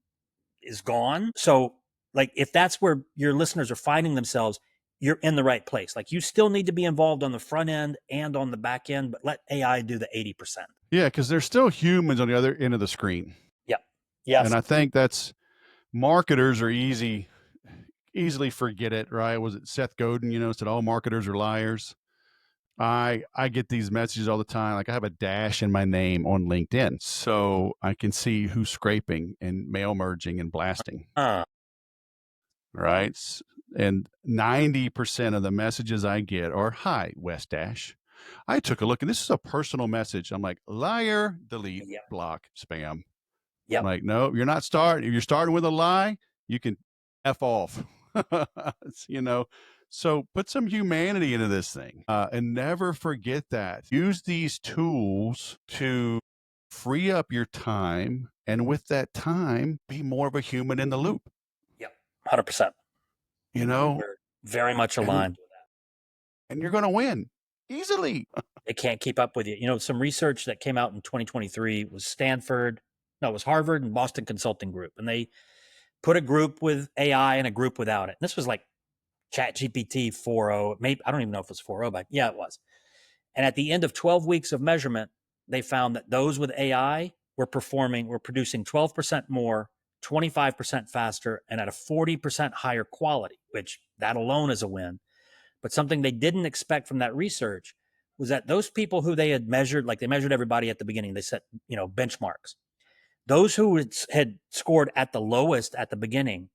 is gone. So, like, if that's where your listeners are finding themselves, you're in the right place. Like, you still need to be involved on the front end and on the back end, but let AI do the 80%. Yeah, because there's still humans on the other end of the screen. Yep. And Yes. I think that's marketers are easily forget it, right? Was it Seth Godin, said all marketers are liars? I get these messages all the time. Like I have a dash in my name on LinkedIn, so I can see who's scraping and mail merging and blasting. Right. And 90% of the messages I get are, "Hi, West Dash. I took a look and this is a personal message." I'm like, liar, delete, Yep. block, spam. I'm Yep. like, no, you're not starting. If you're starting with a lie, you can F off. you know, so put some humanity into this thing, and never forget that. Use these tools to free up your time. And with that time, be more of a human in the loop, Yep. 100%. you know, We're very much and, aligned with that. and you're going to win easily. They can't keep up with you. You know, some research that came out in 2023 was it was Harvard and Boston Consulting Group. And they put a group with AI and a group without it. And this was like ChatGPT 4.0. Maybe, I don't even know if it was 4.0, but yeah, it was. And at the end of 12 weeks of measurement, they found that those with AI were producing 12% more, 25% faster, and at a 40% higher quality, which that alone is a win. But something they didn't expect from that research was that those people who they had measured, like they measured everybody at the beginning, they set, benchmarks. Those who had scored at the lowest at the beginning,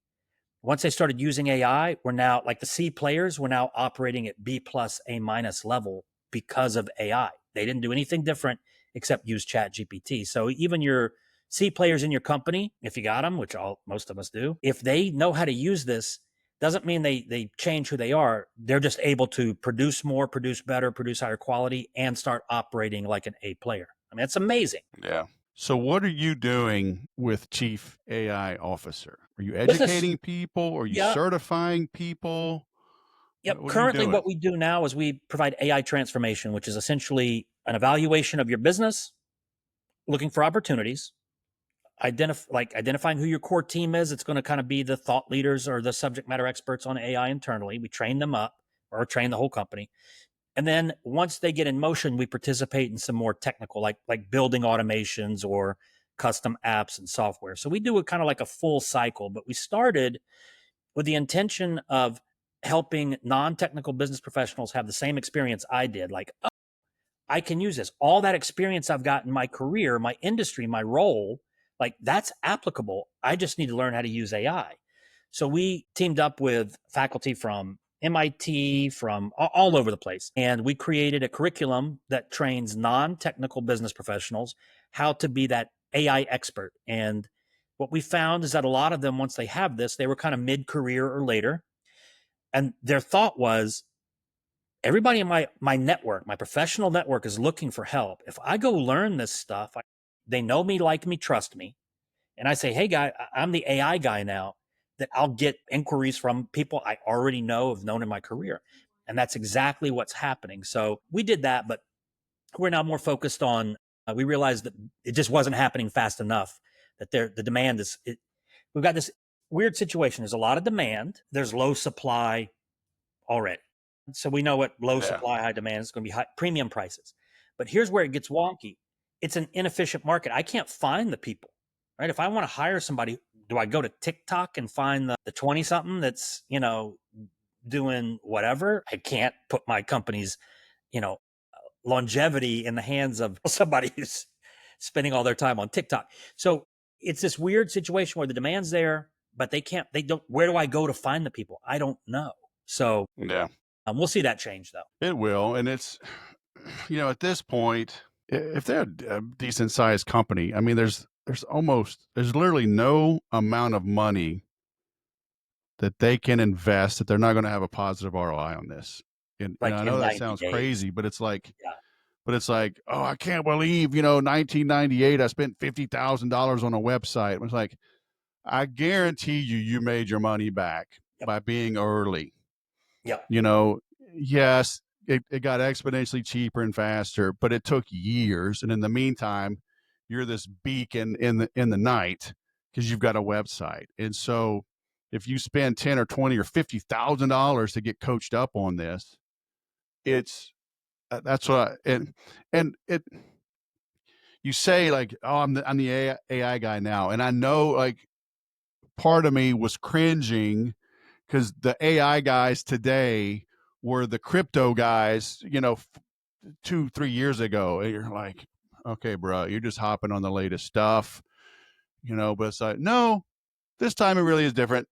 once they started using AI, were now, like, the C players were now operating at B plus, A minus level because of AI. They didn't do anything different except use Chat GPT. So even your C players in your company, if you got them, which most of us do, if they know how to use this, doesn't mean they change who they are. They're just able to produce more, produce better, produce higher quality, and start operating like an A player. I mean, it's amazing. Yeah. So what are you doing with Chief AI Officer? Are you Business, educating people? Are you yeah. certifying people? Yep. What are you Currently, doing? what we do now is we provide AI transformation, which is essentially an evaluation of your business, looking for opportunities, identifying who your core team is. It's going to kind of be the thought leaders or the subject matter experts on AI internally. We train them up, or train the whole company. And then once they get in motion, we participate in some more technical, like building automations or custom apps and software. So we do it kind of like a full cycle, but we started with the intention of helping non-technical business professionals have the same experience I did. Like, oh, I can use this. All that experience I've got in my career, my industry, my role, like, that's applicable. I just need to learn how to use AI. So we teamed up with faculty from MIT, from all over the place. And we created a curriculum that trains non-technical business professionals how to be that AI expert. And what we found is that a lot of them, once they have this, they were kind of mid-career or later. And their thought was, everybody in my network, my professional network, is looking for help. If I go learn this stuff, they know me, like me, trust me. And I say, hey, guy, I'm the AI guy now, that I'll get inquiries from people I already know, have known in my career. And that's exactly what's happening. So we did that, but we're now more focused on, we realized that it just wasn't happening fast enough, that the demand we've got this weird situation. There's a lot of demand. There's low supply already. So we know what low Yeah. supply, high demand is going to be, high premium prices. But here's where it gets wonky. It's an inefficient market. I can't find the people, right? If I want to hire somebody, do I go to TikTok and find the 20 something that's, doing whatever? I can't put my company's, longevity in the hands of somebody who's spending all their time on TikTok. So it's this weird situation where the demand's there, but they don't, where do I go to find the people? I don't know. So Yeah, we'll see that change though. it will. And it's, at this point, if they're a decent sized company, I mean, there's literally no amount of money that they can invest that they're not going to have a positive ROI on this. And Like I in know that 90 sounds days. crazy, but it's like, Yeah. oh, I can't believe, 1998, I spent $50,000 on a website. It was like, I guarantee you made your money back Yep. by being early. Yep. You know, yes, it got exponentially cheaper and faster, but it took years. And in the meantime, you're this beacon in the night because you've got a website. And so if you spend 10 or 20 or $50,000 to get coached up on this, it's that's what and it you say like, oh, I'm the AI guy now. And I know like part of me was cringing because the AI guys today were the crypto guys, 2-3 years ago. And you're like, okay, bro, you're just hopping on the latest stuff, but it's like, no, this time it really is different.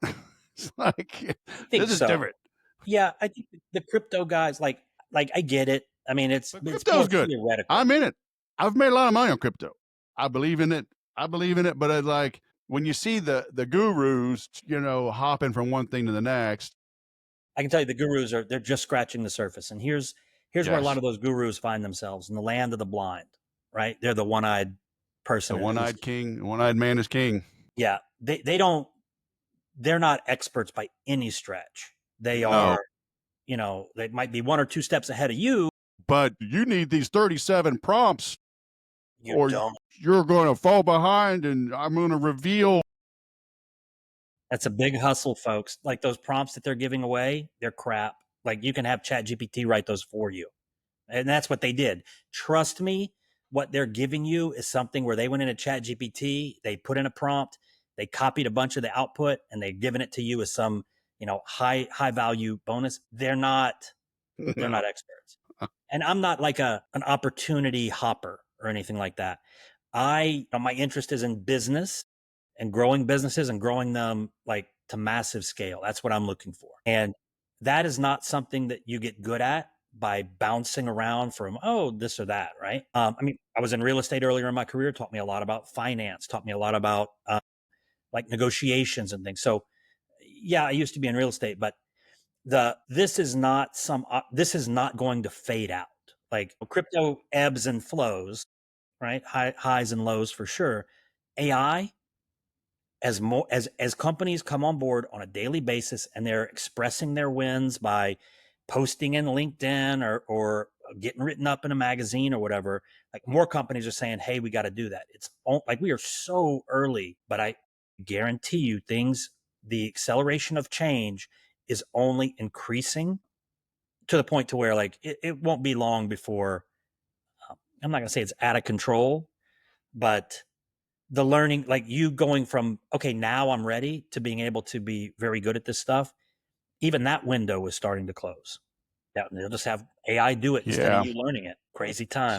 It's like, I think this is so. different. Yeah, I think the crypto guys, like I get it. I mean, it's But it's crypto's more good. theoretical. I'm in it. I've made a lot of money on crypto. I believe in it. But it's like when you see the gurus, hopping from one thing to the next. I can tell you the gurus they're just scratching the surface. And here's where a lot Yes. of those gurus find themselves in the land of the blind, right? They're the one-eyed The person in the one-eyed king, one-eyed man is king. yeah, they don't they're not experts by any stretch. They No. are, they might be one or two steps ahead of you. But you need these 37 prompts You or don't. you're going to fall behind and I'm going to reveal. That's a big hustle, folks. Like those prompts that they're giving away, they're crap. Like you can have Chat GPT write those for you. And that's what they did. Trust me, what they're giving you is something where they went into Chat GPT, they put in a prompt, they copied a bunch of the output, and they've given it to you as some, high value bonus. They're No. not experts. And I'm not like an opportunity hopper or anything like that. My interest is in business and growing businesses and growing them like to massive scale. That's what I'm looking for. And that is not something that you get good at by bouncing around from, oh, this or that, right? I mean, I was in real estate earlier in my career, taught me a lot about finance, taught me a lot about like negotiations and things. So, yeah, I used to be in real estate, but this is not going to fade out. Like crypto ebbs and flows, right? Highs and lows for sure. AI, as companies come on board on a daily basis and they're expressing their wins by posting in LinkedIn or getting written up in a magazine or whatever, like more companies are saying, hey, we got to do that. It's like we are so early, but I guarantee you the acceleration of change is only increasing to the point to where like it won't be long before I'm not going to say it's out of control, but the learning, like you going from, okay, now I'm ready to being able to be very good at this stuff, even that window is starting to close. Yeah, they'll just have AI do it instead of Yeah. you learning it. Crazy times.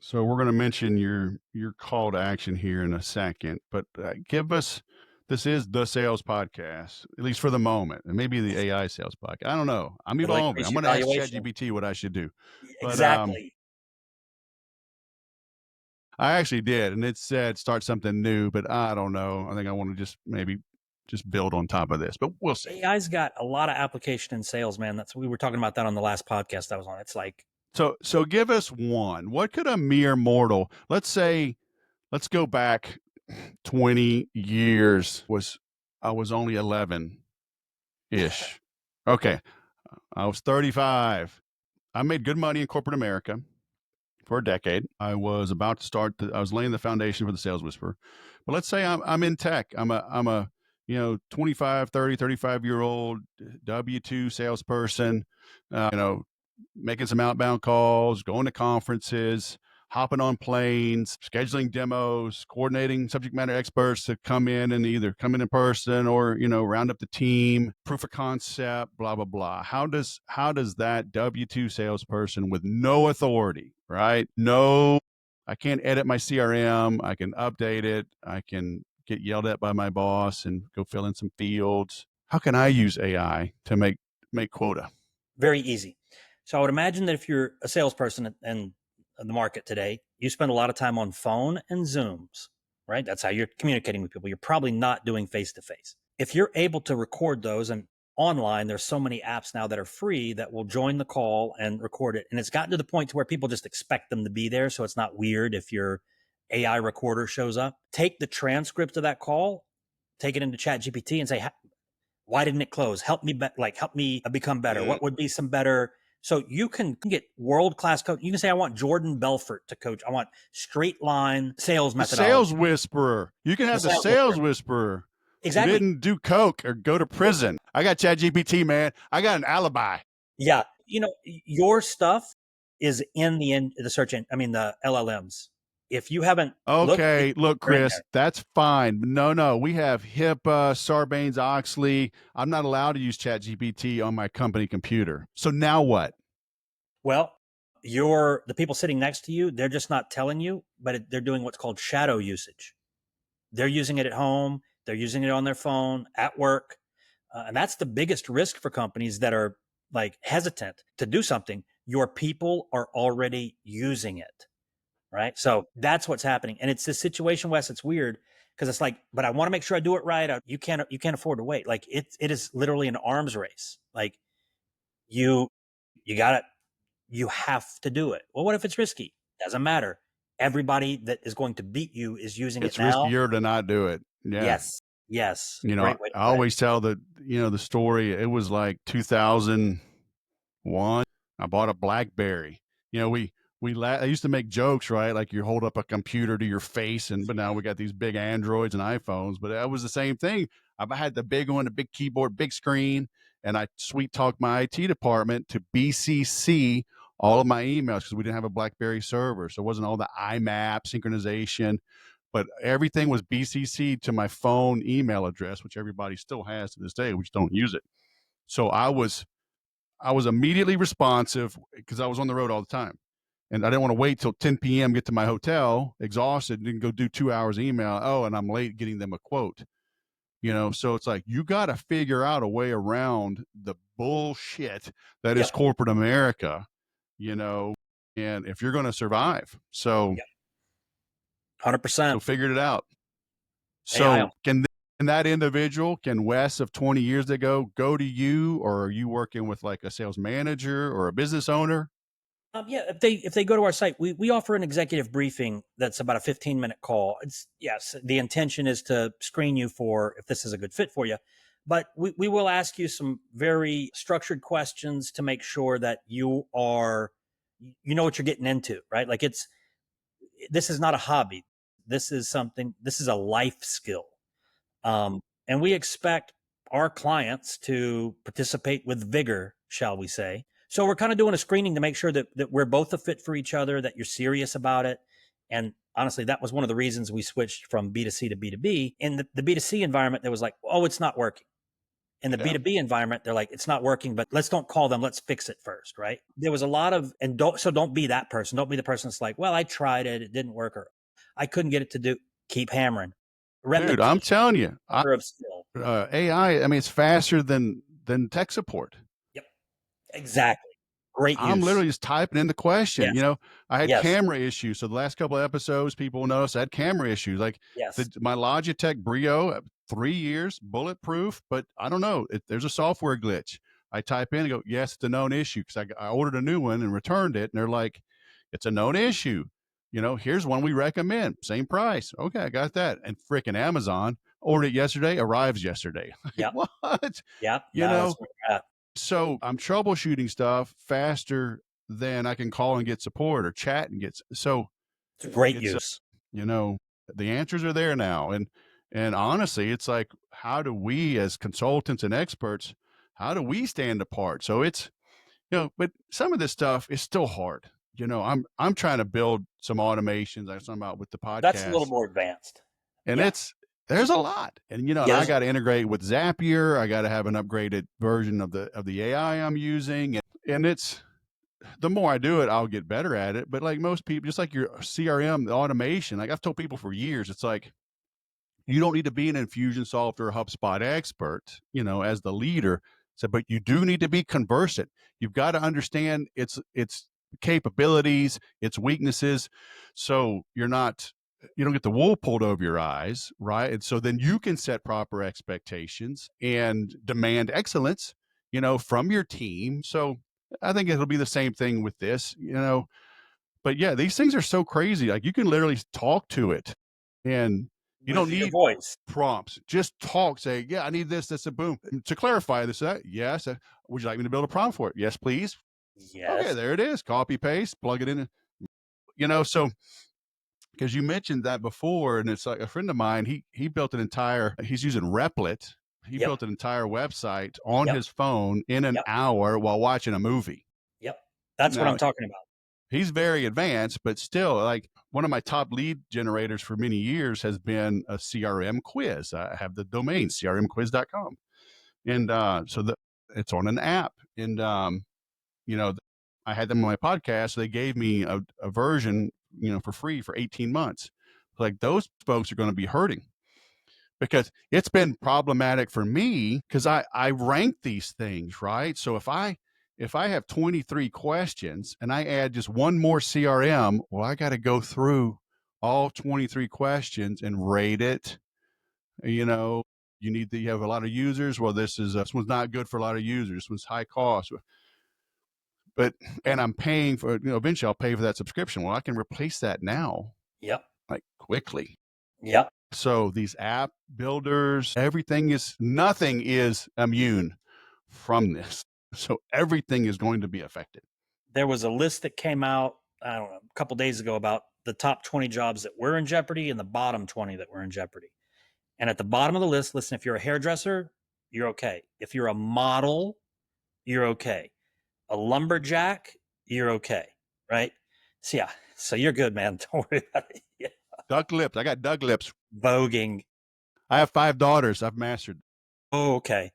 So we're going to mention your call to action here in a second, but give us. This is the sales podcast, at least for the moment, and maybe the AI sales podcast. I don't know. I'm It'll evolving. increase I'm your going to ask valuation. ChatGPT what I should do, but Exactly. I actually did, and it said start something new, but I don't know. I think I want to just maybe just build on top of this, but we'll see. AI's got a lot of application in sales, man. We were talking about that on the last podcast I was on. It's like, So give us one. What could a mere mortal, let's go back 20 years I was only 11 ish. Okay. I was 35. I made good money in corporate America for a decade. I was about to I was laying the foundation for the sales whisperer. But let's say I'm in tech. I'm a 25, 30, 35-year-old W2 salesperson, making some outbound calls, going to conferences, hopping on planes, scheduling demos, coordinating subject matter experts to come in and either come in person or, round up the team, proof of concept, blah, blah, blah. How does that W-2 salesperson with no authority, right? No, I can't edit my CRM. I can update it. I can get yelled at by my boss and go fill in some fields. How can I use AI to make quota? Very easy. So I would imagine that if you're a salesperson in the market today, you spend a lot of time on phone and Zooms, right? That's how you're communicating with people. You're probably not doing face to face. If you're able to record those, and online, there's so many apps now that are free that will join the call and record it. And it's gotten to the point to where people just expect them to be there. So it's not weird if your AI recorder shows up. Take the transcript of that call, take it into Chat GPT and say, why didn't it close? Help me, help me become better. What would be some better? So you can get world-class coach. You can say, I want Jordan Belfort to coach. I want straight line sales The methodology. sales whisperer. You can The have the sales sales whisperer. whisperer who Exactly. didn't do coke or go to prison. I got ChatGPT, man. I got an alibi. Yeah. Your stuff is in the search engine. I mean, the LLMs. If you haven't looked, Okay, look, they're in Chris, there. that's fine. No, we have HIPAA, Sarbanes-Oxley. I'm not allowed to use ChatGPT on my company computer. So now what? Well, the people sitting next to you, they're just not telling you, but they're doing what's called shadow usage. They're using it at home. They're using it on their phone, at work. And that's the biggest risk for companies that are like hesitant to do something. Your people are already using it, right? So that's what's happening. And it's this situation, Wes, it's weird because it's like, but I want to make sure I do it right. You can't afford to wait. Like it is literally an arms race. Like you got it. You have to do it. Well, what if it's risky? Doesn't matter. Everybody that is going to beat you is using it It's now. riskier to not do it. Yeah. Yes. Yes. I Great way to put it. always tell the story. It was like 2001. I bought a BlackBerry. I used to make jokes, right? Like you hold up a computer to your face, but now we got these big Androids and iPhones. But that was the same thing. I had the big one, the big keyboard, big screen, and I sweet talked my IT department to BCC all of my emails because we didn't have a BlackBerry server, so it wasn't all the IMAP synchronization, but everything was BCC to my phone email address, which everybody still has to this day. We just don't use it. So I was immediately responsive because I was on the road all the time. And I didn't want to wait till 10 p.m., get to my hotel, exhausted, and then go do 2 hours email. Oh, and I'm late getting them a quote. So it's like you got to figure out a way around the bullshit that is Yep. corporate America, you know, and if you're going to survive. So, Yep. 100%. figured it out. AI. So can that individual, can Wes of 20 years ago go to you, or are you working with like a sales manager or a business owner? Yeah, if they go to our site, we offer an executive briefing that's about a 15-minute call. It's yes, the intention is to screen you for if this is a good fit for you, but we will ask you some very structured questions to make sure that you know what you're getting into, right? Like this is not a hobby. This is a life skill. And we expect our clients to participate with vigor, shall we say. So we're kind of doing a screening to make sure that we're both a fit for each other, that you're serious about it. And honestly, that was one of the reasons we switched from B2C to B2B. In the B2C environment, there was like, oh, it's not working. In the Yeah. B2B environment, they're like, it's not working, but let's don't call them. Let's fix it first, right? There was a lot of, and don't be that person. Don't be the person that's like, well, I tried it. It didn't work, or I couldn't get it to do. Keep hammering. Dude, I'm Repetition telling you, of skill. AI, I mean, it's faster than tech support. Yep. Exactly. Great I'm use. literally just typing in the question. Yes. I had Yes. camera issues. So the last couple of episodes, people noticed I had camera issues. Like Yes. my Logitech Brio, 3 years, bulletproof, but I don't know. There's a software glitch. I type in and go, yes, it's a known issue because I ordered a new one and returned it. And they're like, it's a known issue. Here's one we recommend. Same price. Okay, I got that. And freaking Amazon ordered it yesterday, arrives yesterday. Like, Yep. what? Yep. You No, know, that's where we're at. so I'm troubleshooting stuff faster than I can call and get support or chat and get. So It's a great it's use. you know the answers are there now, and honestly, it's like how do we as consultants and experts, how do we stand apart? So it's but some of this stuff is still hard. I'm trying to build some automations. I was talking about with the That's a little podcast, more advanced. and Yeah. there's a lot, and I Yes. got to integrate with Zapier. I got to have an upgraded version of the AI I'm using, and it's the more I do it, I'll get better at it. But like most people, just like your CRM, the automation, like I've told people for years, it's like you don't need to be an Infusionsoft or a HubSpot expert, as the leader. So, but you do need to be conversant. You've got to understand its capabilities, its weaknesses, so you don't get the wool pulled over your eyes, right? And so then you can set proper expectations and demand excellence, from your team. So I think it'll be the same thing with this. But yeah, these things are so crazy. Like you can literally talk to it, and you With don't your need voice. prompts. Just talk. Say, yeah, I need this. That's a boom. To clarify this, that yes. Would you like me to build a prompt for it? Yes, please. Okay, Yes. there it is. Copy paste. Plug it in. So because you mentioned that before, and it's like a friend of mine. He built an entire. He's using Replit. He Yep. built an entire website on Yep. his phone in an Yep. hour while watching a movie. Yep. That's what Now I'm talking about. he's very advanced, but still, like one of my top lead generators for many years has been a CRM quiz. I have the domain crmquiz.com. And it's on an app. And, you know, I had them on my podcast. So they gave me a version, for free for 18 months. Like those folks are going to be hurting because it's been problematic for me because I rank these things, right? So if I have 23 questions and I add just one more CRM, well, I got to go through all 23 questions and rate it. You know, you have a lot of users. Well, this one's not good for a lot of users. This one's high cost, but and I'm paying for, eventually I'll pay for that subscription. Well, I can replace that now, Yep. like quickly. Yep. So these app builders, nothing is immune from this. So everything is going to be affected. There was a list that came out, I don't know, a couple days ago about the top 20 jobs that were in jeopardy and the bottom 20 that were in jeopardy. And at the bottom of the list, listen, if you're a hairdresser, you're okay. If you're a model, you're okay. A lumberjack, you're okay. Right? So yeah, so you're good, man. Don't worry about it. Yeah. Duck lips. I got duck lips. Voguing. I have 5 daughters. I've mastered. Oh, okay.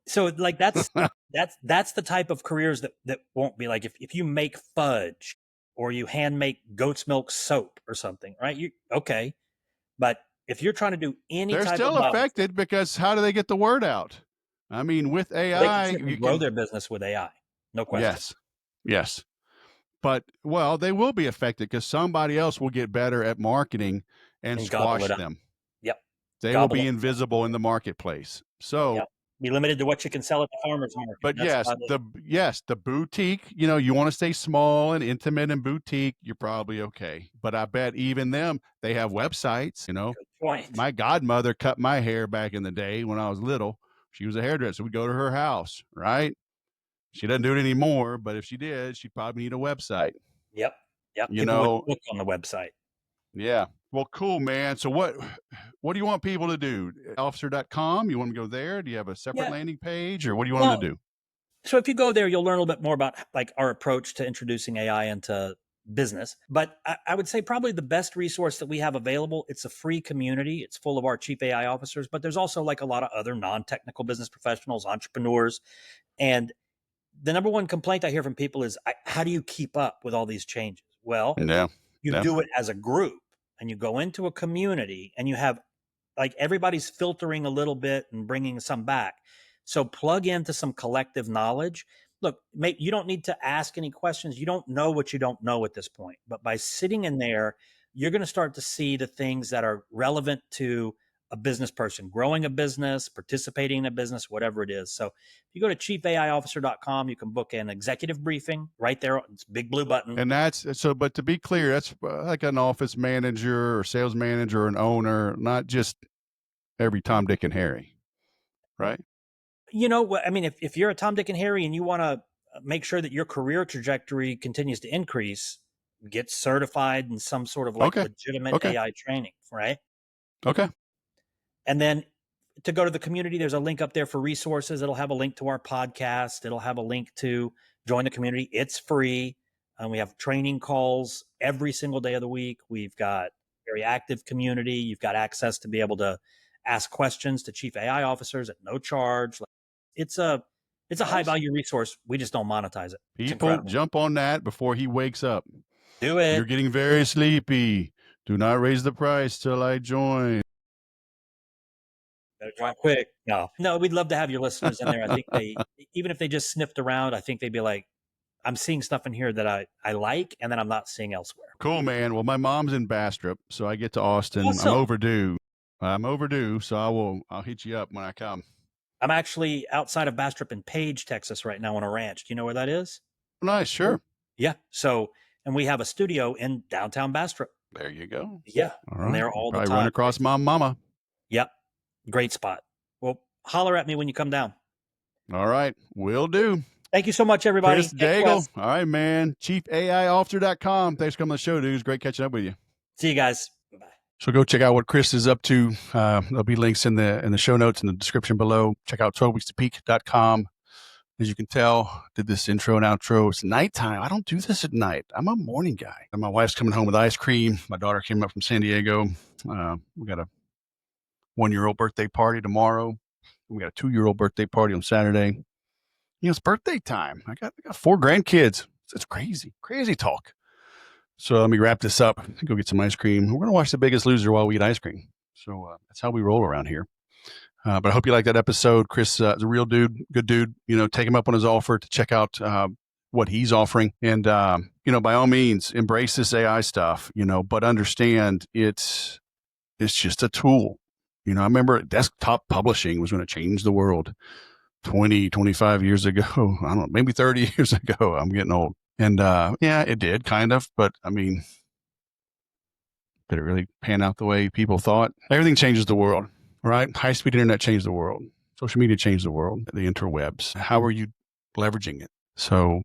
So like that's the type of careers that won't be like if you make fudge or you hand make goat's milk soap or something, right? You okay. But if you're trying to do any They're type of still model, affected because how do they get the word out? I mean, with they can AI, certainly you grow can, their business with AI. No question. yes, yes. But, well, they will be affected because somebody else will get better at marketing and And gobble it squash up. them. Yep. They will Gobble be it. invisible in the marketplace. So, Yep. Be limited to what you can sell at the farmer's market. but That's about it. the boutique, you want to stay small and intimate and boutique, you're probably okay. But I bet even them, they have websites. Good point. My godmother cut my hair back in the day when I was little. She was a hairdresser. We'd go to her house, right? She doesn't do it anymore, but if she did, she'd probably need a website. Yep. Yep. You People would know, book on the website. yeah. Well, cool, man. So what do you want people to do? Officer.com? You want to go there? Do you have a separate Yeah. landing page or what do you want them Well, to do? so if you go there, you'll learn a little bit more about like our approach to introducing AI into business. But I would say probably the best resource that we have available. It's a free community. It's full of our chief AI officers, but there's also like a lot of other non-technical business professionals, entrepreneurs. And the number one complaint I hear from people is, how do you keep up with all these changes? Well, Yeah. you Yeah. do it as a group and you go into a community and you have like everybody's filtering a little bit and bringing some back. So plug into some collective knowledge. Look, mate, you don't need to ask any questions. You don't know what you don't know at this point. But by sitting in there, you're going to start to see the things that are relevant to a business person, growing a business, participating in a business, whatever it is. So if you go to chiefaiofficer.com, you can book an executive briefing right there. It's a big blue button. And but to be clear, that's like an office manager or sales manager or an owner, not just every Tom, Dick, and Harry, right? I mean, if you're a Tom, Dick, and Harry and you want to make sure that your career trajectory continues to increase, get certified in some sort of like Okay. legitimate Okay. AI training, right? Okay. And then to go to the community, there's a link up there for resources. It'll have a link to our podcast. It'll have a link to join the community. It's free. and we have training calls every single day of the week. We've got very active community. You've got access to be able to ask questions to chief AI officers at no charge. Like, it's a high Awesome. value resource. We just don't monetize it. It's People, incredible. jump on that before he wakes up. Do You're it. getting very sleepy. Do not raise the price till I join. Better join quick. No, we'd love to have your listeners in there. I think even if they just sniffed around, I think they'd be like, I'm seeing stuff in here that I like and that I'm not seeing elsewhere. Cool, man. Well, my mom's in Bastrop, so I get to Austin. Awesome. I'm overdue, so I'll hit you up when I come. I'm actually outside of Bastrop in Page, Texas right now on a ranch. Do you know where that is? Nice, sure. Yeah. So, and we have a studio in downtown Bastrop. There you go. Yeah. All I'm right. there all the Probably time. run across my mama. Yep. Great spot. Well, holler at me when you come down. All right. Will do. Thank you so much, everybody. Chris Daigle. All right, man. ChiefAIOfficer.com. Thanks for coming on the show, dude. It's great catching up with you. See you guys. Bye. So go check out what Chris is up to. There'll be links in the show notes in the description below. Check out 12weekstopeak.com. As you can tell, did this intro and outro. It's nighttime. I don't do this at night. I'm a morning guy. And my wife's coming home with ice cream. My daughter came up from San Diego. We got a 1-year-old birthday party tomorrow. We got a 2-year-old birthday party on Saturday. It's birthday time. I got 4 grandkids. It's crazy talk. So let me wrap this up. Go get some ice cream. We're going to watch The Biggest Loser while we eat ice cream. So that's how we roll around here. But I hope you like that episode. Chris is a real dude, good dude. Take him up on his offer to check out what he's offering. And, by all means, embrace this AI stuff, but understand it's just a tool. I remember desktop publishing was going to change the world 20, 25 years ago. I don't know, maybe 30 years ago. I'm getting old. And yeah, it did kind of. But I mean, did it really pan out the way people thought? Everything changes the world, right? High-speed internet changed the world. Social media changed the world, the interwebs. How are you leveraging it? So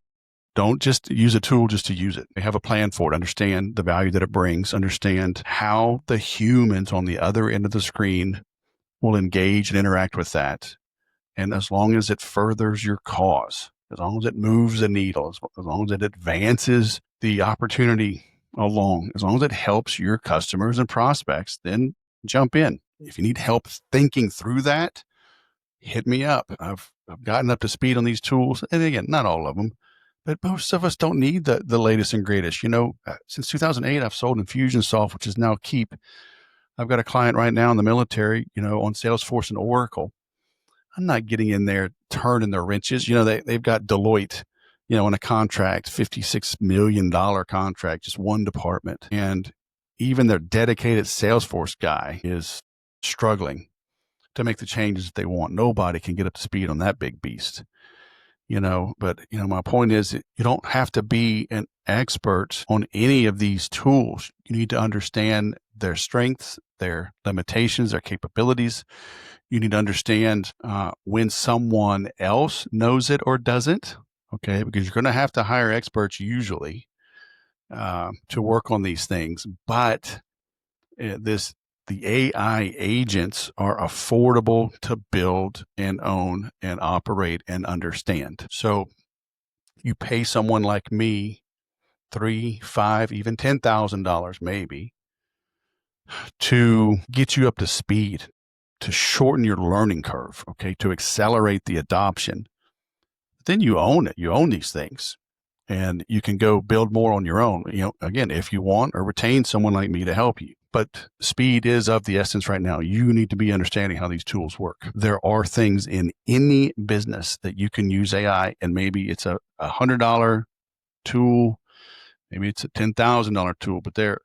don't just use a tool just to use it. Have a plan for it. Understand the value that it brings. Understand how the humans on the other end of the screen will engage and interact with that. And as long as it furthers your cause, as long as it moves the needle, as long as it advances the opportunity along, as long as it helps your customers and prospects, then jump in. If you need help thinking through that, hit me up. I've gotten up to speed on these tools. And again, not all of them, but most of us don't need the latest and greatest. Since 2008, I've sold Infusionsoft, which is now Keep. I've got a client right now in the military, on Salesforce and Oracle. I'm not getting in there turning their wrenches. They've got Deloitte, in a contract, $56 million contract, just one department. And even their dedicated Salesforce guy is struggling to make the changes that they want. Nobody can get up to speed on that big beast. But my point is you don't have to be an expert on any of these tools. You need to understand their strengths, their limitations, their capabilities. You need to understand when someone else knows it or doesn't, okay? Because you're going to have to hire experts usually to work on these things. But the AI agents are affordable to build and own and operate and understand. So you pay someone like me $3,000, $5,000, even $10,000 maybe to get you up to speed, to shorten your learning curve, okay, to accelerate the adoption. Then you own it. You own these things. And you can go build more on your own, again, if you want or retain someone like me to help you. But speed is of the essence right now. You need to be understanding how these tools work. There are things in any business that you can use AI, and maybe it's a $100 tool, maybe it's a $10,000 tool, but there,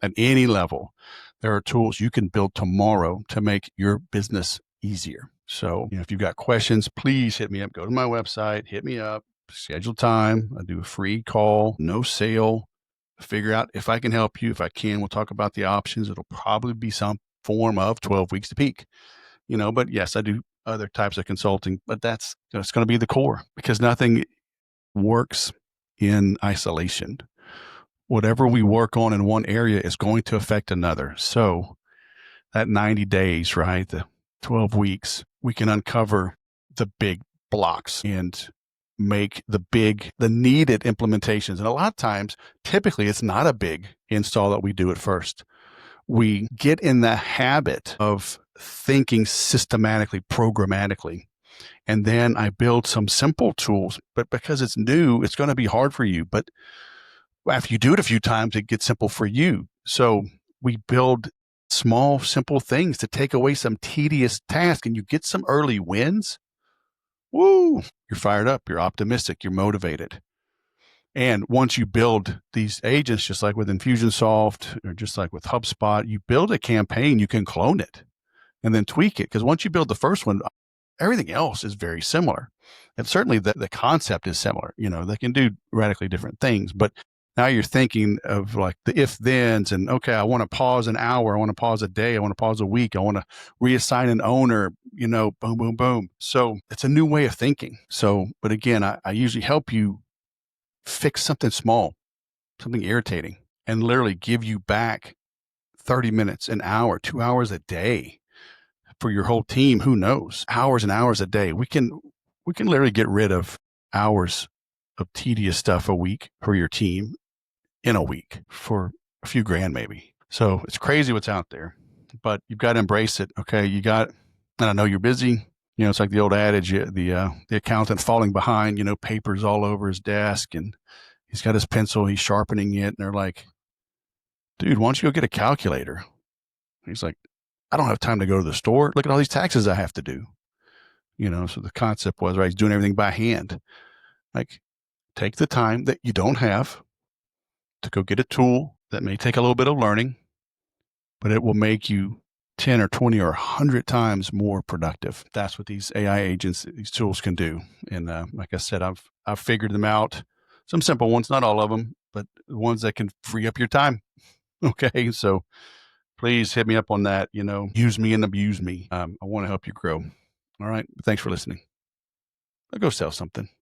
at any level, there are tools you can build tomorrow to make your business easier. So, if you've got questions, please hit me up. Go to my website, hit me up, schedule time. I do a free call, no sale. Figure out if I can help you. If I can, we'll talk about the options. It'll probably be some form of 12 weeks to peak, but yes, I do other types of consulting, but it's going to be the core because nothing works in isolation. Whatever we work on in one area is going to affect another. So that 90 days, right? The 12 weeks, we can uncover the big blocks and make the needed implementations. And a lot of times, typically, it's not a big install that we do at first. We get in the habit of thinking systematically, programmatically. And then I build some simple tools, but because it's new, it's going to be hard for you. But after you do it a few times, it gets simple for you. So we build small, simple things to take away some tedious task, and you get some early wins. Woo! You're fired up, you're optimistic, you're motivated. And once you build these agents, just like with Infusionsoft or just like with HubSpot, you build a campaign, you can clone it and then tweak it. Because once you build the first one, everything else is very similar. And certainly the concept is similar. They can do radically different things, but now you're thinking of like the if thens and, okay, I want to pause an hour. I want to pause a day. I want to pause a week. I want to reassign an owner, boom, boom, boom. So it's a new way of thinking. So, but again, I usually help you fix something small, something irritating, and literally give you back 30 minutes, an hour, 2 hours a day for your whole team. Who knows? Hours and hours a day. We can literally get rid of hours of tedious stuff a week for your team in a week for a few grand maybe. So it's crazy what's out there, but you've got to embrace it. Okay. And I know you're busy. It's like the old adage, the accountant falling behind, papers all over his desk, and he's got his pencil, he's sharpening it. And they're like, dude, why don't you go get a calculator? He's like, I don't have time to go to the store. Look at all these taxes I have to do. So the concept was, right, he's doing everything by hand. Like, take the time that you don't have to go get a tool that may take a little bit of learning, but it will make you 10 or 20 or 100 times more productive. That's what these AI agents, these tools can do. And like I said, I've figured them out. Some simple ones, not all of them, but the ones that can free up your time. Okay, so please hit me up on that. Use me and abuse me. I want to help you grow. All right, thanks for listening. I'll go sell something.